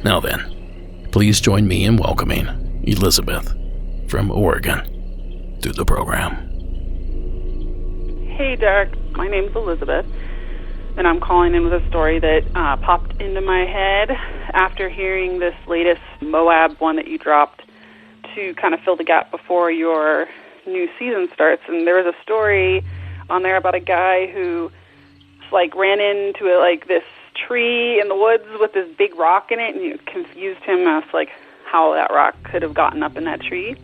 Now then, please join me in welcoming Elizabeth from Oregon to the program. Hey, Derek. My name's Elizabeth, and I'm calling in with a story that popped into my head after hearing this latest Moab one that you dropped to kind of fill the gap before your new season starts. And there was a story on there about a guy who ran into this tree in the woods with this big rock in it, and it confused him as how that rock could have gotten up in that tree.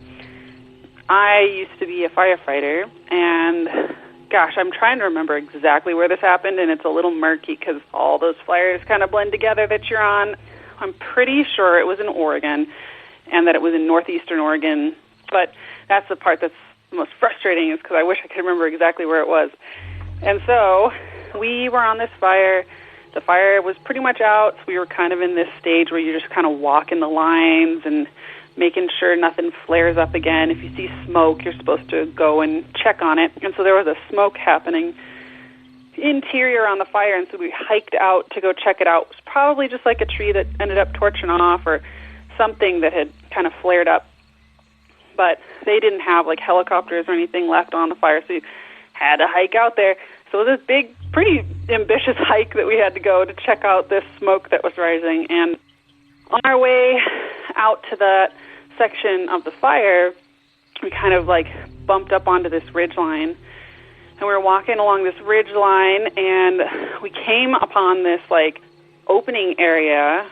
I used to be a firefighter, and gosh, I'm trying to remember exactly where this happened, and it's a little murky because all those fires kind of blend together that you're on. I'm pretty sure it was in Oregon, and that it was in northeastern Oregon, but that's the part that's the most frustrating, is because I wish I could remember exactly where it was. And so we were on this fire. The fire was pretty much out, so we were kind of in this stage where you just kind of walk in the lines and making sure nothing flares up again. If you see smoke, you're supposed to go and check on it. And so there was a smoke happening interior on the fire, and so we hiked out to go check it out. It was probably just like a tree that ended up torching off or something that had kind of flared up. But they didn't have helicopters or anything left on the fire, so you had to hike out there. So it was this big, pretty ambitious hike that we had to go to check out this smoke that was rising. And on our way out to that section of the fire, we kind of bumped up onto this ridge line. And we were walking along this ridge line, and we came upon this opening area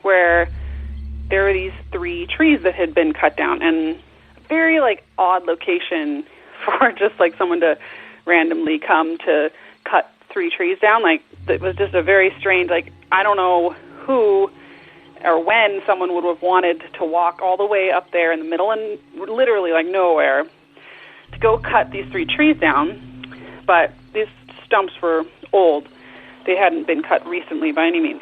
where there were these 3 trees that had been cut down, and a very odd location for just someone to randomly come to cut 3 trees down. It was just a very strange, I don't know who or when someone would have wanted to walk all the way up there in the middle and literally nowhere to go cut these 3 trees down. But these stumps were old. They hadn't been cut recently by any means.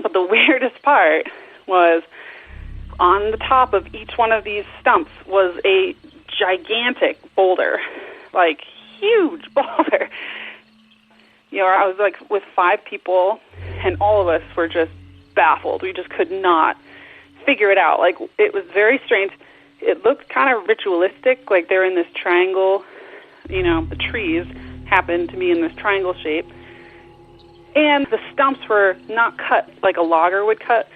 But the weirdest part was on the top of each one of these stumps was a gigantic boulder, huge boulder. I was with 5 people, and all of us were just baffled. We just could not figure it out. It was very strange. It looked kind of ritualistic, they're in this triangle. The trees happened to be in this triangle shape. And the stumps were not cut like a logger would cut.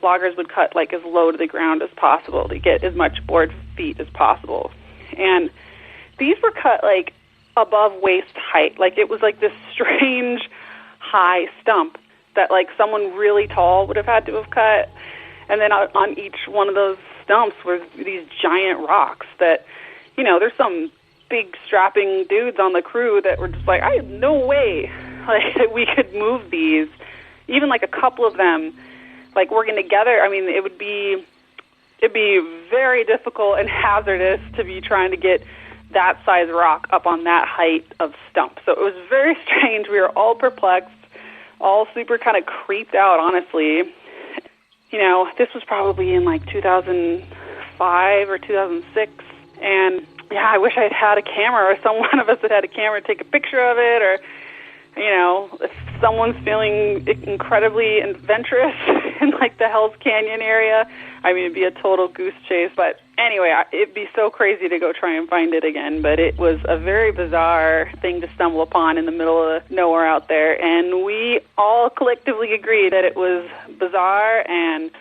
Loggers would cut as low to the ground as possible to get as much board feet as possible. And these were cut above waist height. It was this strange high stump that someone really tall would have had to have cut. And then on each one of those stumps were these giant rocks that, there's some big strapping dudes on the crew that were just I have no way that we could move these. Even a couple of them working together. I mean, it'd be very difficult and hazardous to be trying to get that size rock up on that height of stump. So it was very strange. We were all perplexed, all super kind of creeped out, honestly. You know, this was probably in like 2005 or 2006, and yeah, I wish I'd had a camera, or one of us had a camera to take a picture of it, or, you know, if someone's feeling incredibly adventurous in like the Hell's Canyon area, I mean, it'd be a total goose chase. But anyway, it'd be so crazy to go try and find it again. But it was a very bizarre thing to stumble upon in the middle of nowhere out there. And we all collectively agreed that it was bizarre, and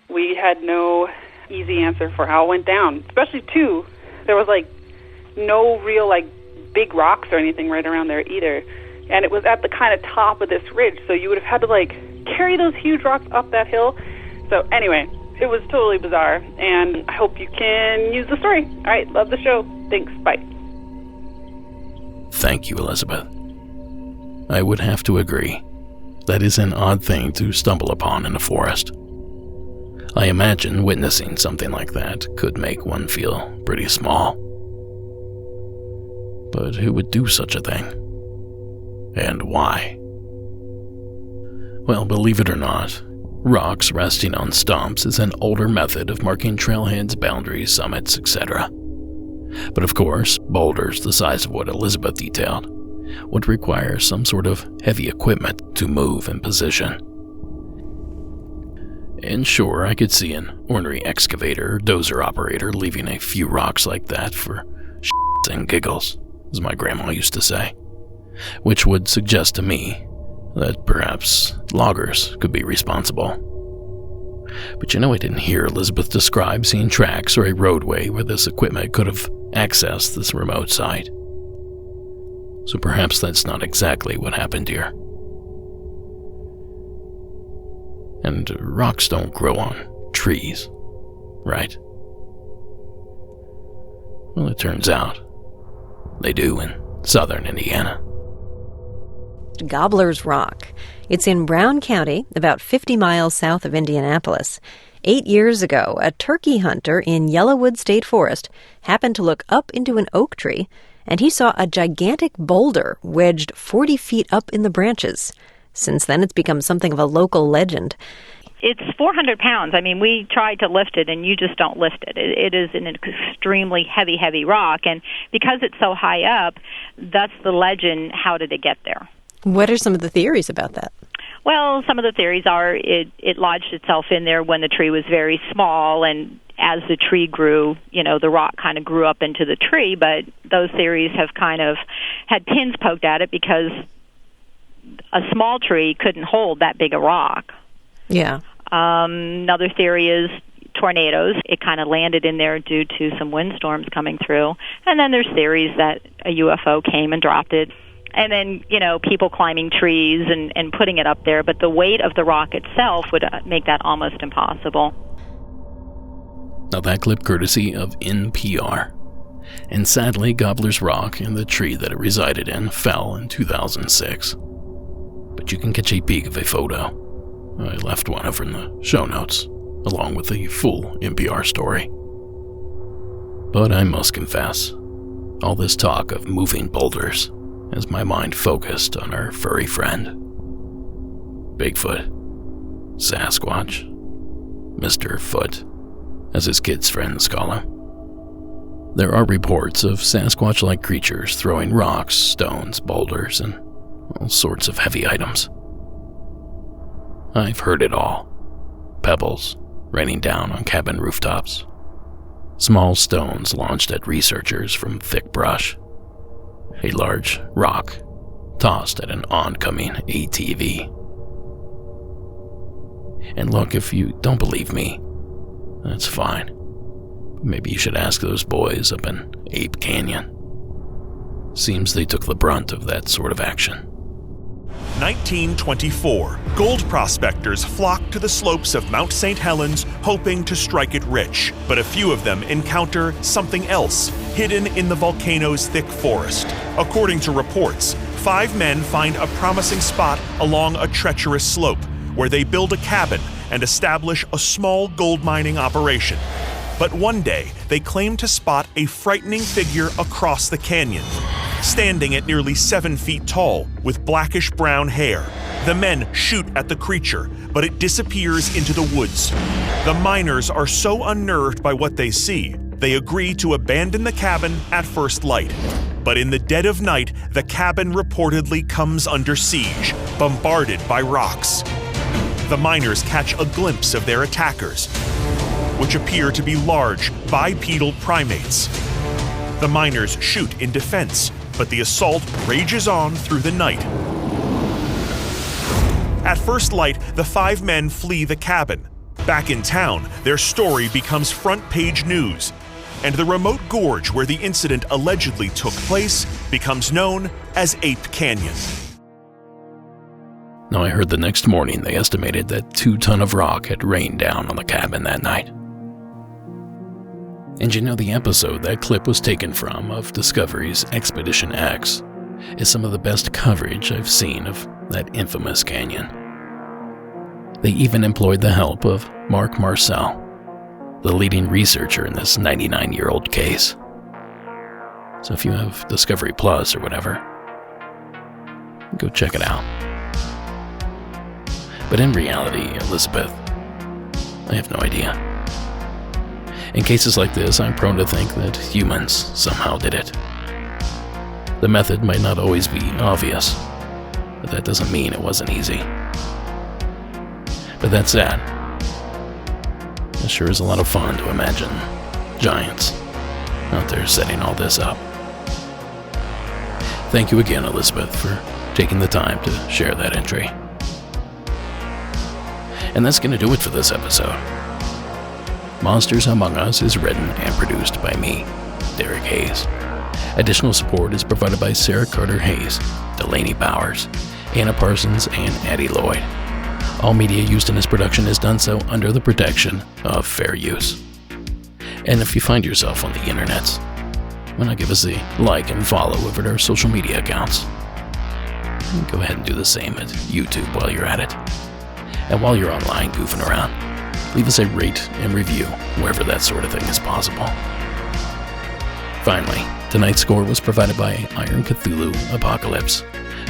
we had no easy answer for how it went down. Especially, too, there was like no real like big rocks or anything right around there either. And it was at the kind of top of this ridge, so you would have had to like carry those huge rocks up that hill. So anyway, it was totally bizarre, and I hope you can use the story. All right, love the show. Thanks, bye. Thank you, Elizabeth. I would have to agree. That is an odd thing to stumble upon in a forest. I imagine witnessing something like that could make one feel pretty small. But who would do such a thing? And why? Well, believe it or not, rocks resting on stumps is an older method of marking trailheads, boundaries, summits, etc. But of course, boulders the size of what Elizabeth detailed would require some sort of heavy equipment to move and position. And sure, I could see an ornery excavator or dozer operator leaving a few rocks like that for shits and giggles, as my grandma used to say, which would suggest to me that perhaps loggers could be responsible. But you know, I didn't hear Elizabeth describe seeing tracks or a roadway where this equipment could have accessed this remote site. So perhaps that's not exactly what happened here. And rocks don't grow on trees, right? Well, it turns out they do in southern Indiana. Gobbler's Rock. It's in Brown County, about 50 miles south of Indianapolis. 8 years ago, a turkey hunter in Yellowwood State Forest happened to look up into an oak tree, and he saw a gigantic boulder wedged 40 feet up in the branches. Since then, it's become something of a local legend. It's 400 pounds. I mean, we tried to lift it, and you just don't lift it. It is an extremely heavy, heavy rock, and because it's so high up, that's the legend. How did it get there? What are some of the theories about that? Well, some of the theories are it lodged itself in there when the tree was very small, and as the tree grew, you know, the rock kind of grew up into the tree, but those theories have kind of had pins poked at it because a small tree couldn't hold that big a rock. Yeah. Another theory is tornadoes. It kind of landed in there due to some windstorms coming through. And then there's theories that a UFO came and dropped it. And then, you know, people climbing trees and putting it up there. But the weight of the rock itself would make that almost impossible. Now that clip courtesy of NPR. And sadly, Gobbler's Rock and the tree that it resided in fell in 2006. But you can catch a peek of a photo. I left one over in the show notes, along with the full NPR story. But I must confess, all this talk of moving boulders has my mind focused on our furry friend. Bigfoot, Sasquatch, Mr. Foot, as his kids' friends call him. There are reports of Sasquatch-like creatures throwing rocks, stones, boulders, and all sorts of heavy items. I've heard it all. Pebbles raining down on cabin rooftops. Small stones launched at researchers from thick brush. A large rock tossed at an oncoming ATV. And look, if you don't believe me, that's fine. Maybe you should ask those boys up in Ape Canyon. Seems they took the brunt of that sort of action. 1924. Gold prospectors flock to the slopes of Mount St. Helens hoping to strike it rich, but a few of them encounter something else hidden in the volcano's thick forest. According to reports, 5 men find a promising spot along a treacherous slope where they build a cabin and establish a small gold mining operation. But one day, they claim to spot a frightening figure across the canyon, standing at nearly 7 feet tall with blackish-brown hair. The men shoot at the creature, but it disappears into the woods. The miners are so unnerved by what they see, they agree to abandon the cabin at first light. But in the dead of night, the cabin reportedly comes under siege, bombarded by rocks. The miners catch a glimpse of their attackers, which appear to be large, bipedal primates. The miners shoot in defense, but the assault rages on through the night. At first light, the 5 men flee the cabin. Back in town, their story becomes front-page news, and the remote gorge where the incident allegedly took place becomes known as Ape Canyon. Now, I heard the next morning they estimated that 2 tons of rock had rained down on the cabin that night. And you know, the episode that clip was taken from of Discovery's Expedition X is some of the best coverage I've seen of that infamous canyon. They even employed the help of Mark Marcel, the leading researcher in this 99-year-old case. So if you have Discovery Plus or whatever, go check it out. But in reality, Elizabeth, I have no idea. In cases like this, I'm prone to think that humans somehow did it. The method might not always be obvious, but that doesn't mean it wasn't easy. But that said, it sure is a lot of fun to imagine giants out there setting all this up. Thank you again, Elizabeth, for taking the time to share that entry. And that's going to do it for this episode. Monsters Among Us is written and produced by me, Derek Hayes. Additional support is provided by Sarah Carter Hayes, Delaney Bowers, Anna Parsons, and Addie Lloyd. All media used in this production is done so under the protection of fair use. And if you find yourself on the internets, why not give us a like and follow over at our social media accounts? And go ahead and do the same at YouTube while you're at it. And while you're online goofing around, leave us a rate and review wherever that sort of thing is possible. Finally, tonight's score was provided by Iron Cthulhu Apocalypse,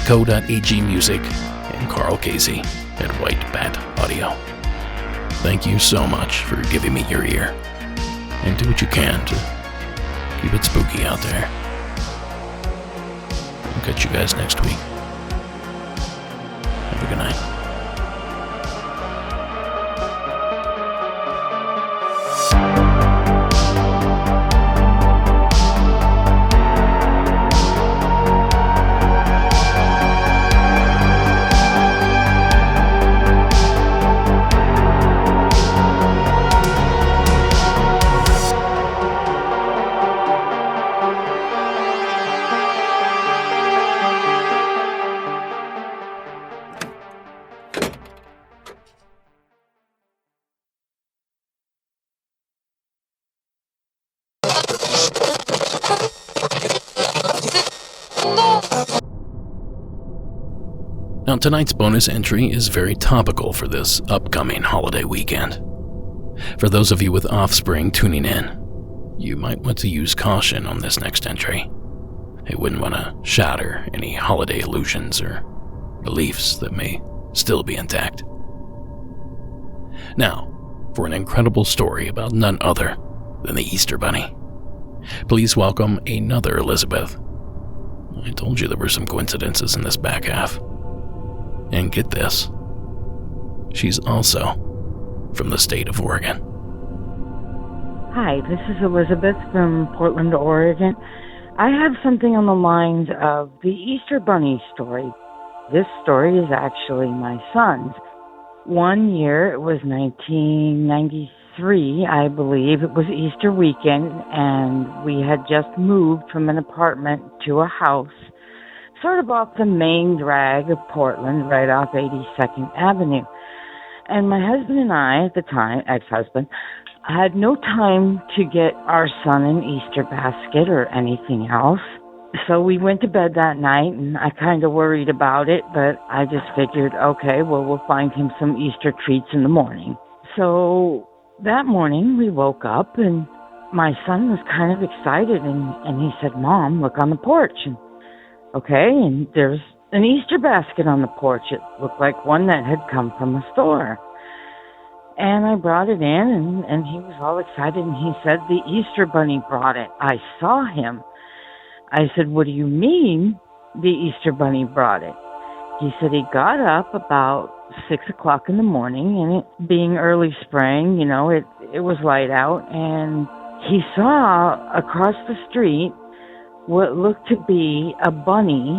Co.ag Music, and Carl Casey at White Bat Audio. Thank you so much for giving me your ear, and do what you can to keep it spooky out there. I'll catch you guys next week. Have a good night. Now, tonight's bonus entry is very topical for this upcoming holiday weekend. For those of you with offspring tuning in, you might want to use caution on this next entry. I wouldn't want to shatter any holiday illusions or beliefs that may still be intact. Now, for an incredible story about none other than the Easter Bunny, please welcome another Elizabeth. I told you there were some coincidences in this back half. And get this, she's also from the state of Oregon. Hi, this is Elizabeth from Portland, Oregon. I have something on the lines of the Easter Bunny story. This story is actually my son's. One year, it was 1993, I believe. It was Easter weekend, and we had just moved from an apartment to a house sort of off the main drag of Portland, right off 82nd Avenue. And my husband and I, at the time, ex-husband, had no time to get our son an Easter basket or anything else. So we went to bed that night, and I kind of worried about it, but I just figured, okay, well, we'll find him some Easter treats in the morning. So that morning we woke up and my son was kind of excited and he said, Mom, look on the porch. And okay, and there's an Easter basket on the porch. It looked like one that had come from a store. And I brought it in and he was all excited and he said, the Easter bunny brought it. I saw him. I said, what do you mean the Easter bunny brought it? He said he got up about 6 o'clock in the morning, and it being early spring, you know, it was light out, and he saw across the street what looked to be a bunny,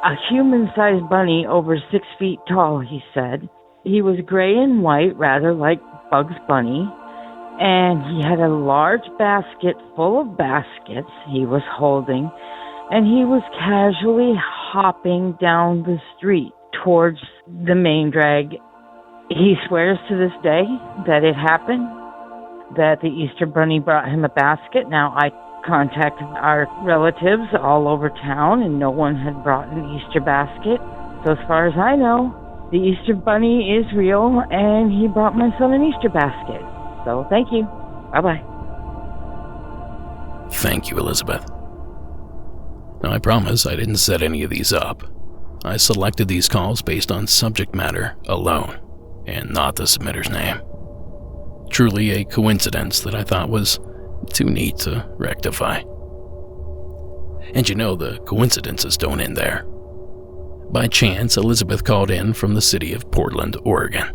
a human-sized bunny over 6 feet tall, he said. He was gray and white, rather like Bugs Bunny, and he had a large basket full of baskets he was holding, and he was casually hopping down the street towards the main drag. He swears to this day that it happened, that the Easter Bunny brought him a basket. Now, I contacted our relatives all over town, and no one had brought an Easter basket. So as far as I know, the Easter Bunny is real, and he brought my son an Easter basket. So thank you. Bye-bye. Thank you, Elizabeth. Now, I promise I didn't set any of these up. I selected these calls based on subject matter alone, and not the submitter's name. Truly a coincidence that I thought was too neat to rectify. And you know, the coincidences don't end there. By chance, Elizabeth called in from the city of Portland, Oregon,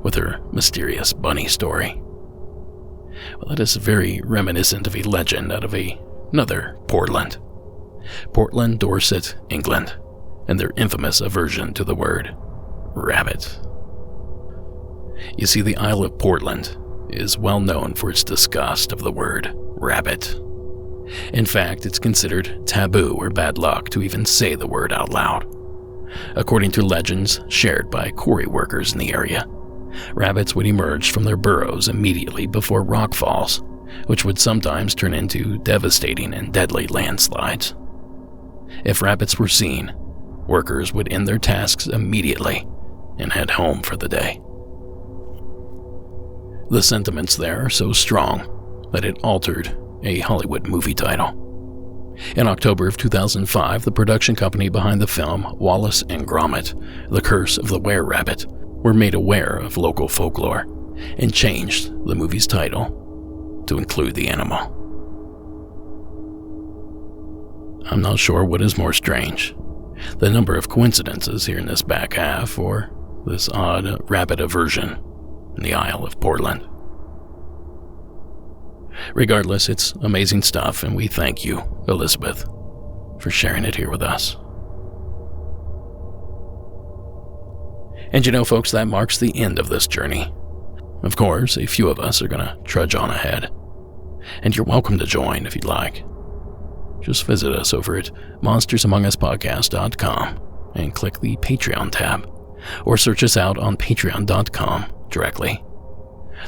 with her mysterious bunny story. Well, that is very reminiscent of a legend out of another Portland. Portland, Dorset, England, and their infamous aversion to the word rabbit. You see, the Isle of Portland is well known for its disgust of the word rabbit. In fact, it's considered taboo or bad luck to even say the word out loud. According to legends shared by quarry workers in the area, rabbits would emerge from their burrows immediately before rock falls, which would sometimes turn into devastating and deadly landslides. If rabbits were seen, workers would end their tasks immediately and head home for the day. The sentiments there are so strong that it altered a Hollywood movie title. In October of 2005, the production company behind the film, Wallace and Gromit, The Curse of the Were-Rabbit, were made aware of local folklore and changed the movie's title to include the animal. I'm not sure what is more strange, the number of coincidences here in this back half, or this odd rabbit aversion in the Isle of Portland. Regardless, it's amazing stuff, and we thank you, Elizabeth, for sharing it here with us. And you know, folks, that marks the end of this journey. Of course, a few of us are going to trudge on ahead, and you're welcome to join if you'd like. Just visit us over at monstersamonguspodcast.com and click the Patreon tab, or search us out on patreon.com directly.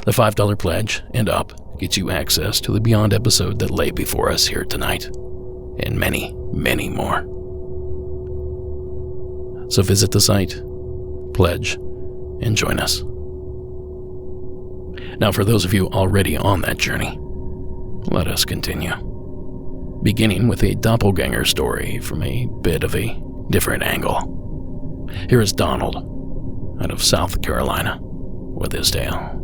The $5 pledge and up gets you access to the Beyond episode that lay before us here tonight, and many, many more. So visit the site, pledge, and join us. Now, for those of you already on that journey, let us continue. Beginning with a doppelganger story from a bit of a different angle. Here is Donald, out of South Carolina, with his tale.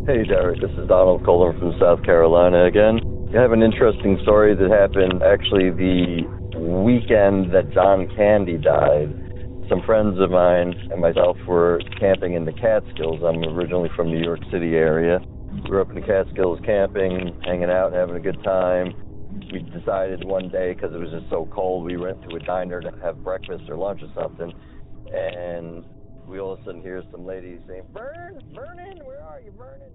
Hey Derek, this is Donald Kohler from South Carolina again. I have an interesting story that happened actually the weekend that John Candy died. Some friends of mine and myself were camping in the Catskills. I'm originally from New York City area. Grew up in the Catskills camping, hanging out, having a good time. We decided one day, because it was just so cold, we went to a diner to have breakfast or lunch or something, and we all of a sudden hear some ladies saying, Vernon, where are you, Vernon?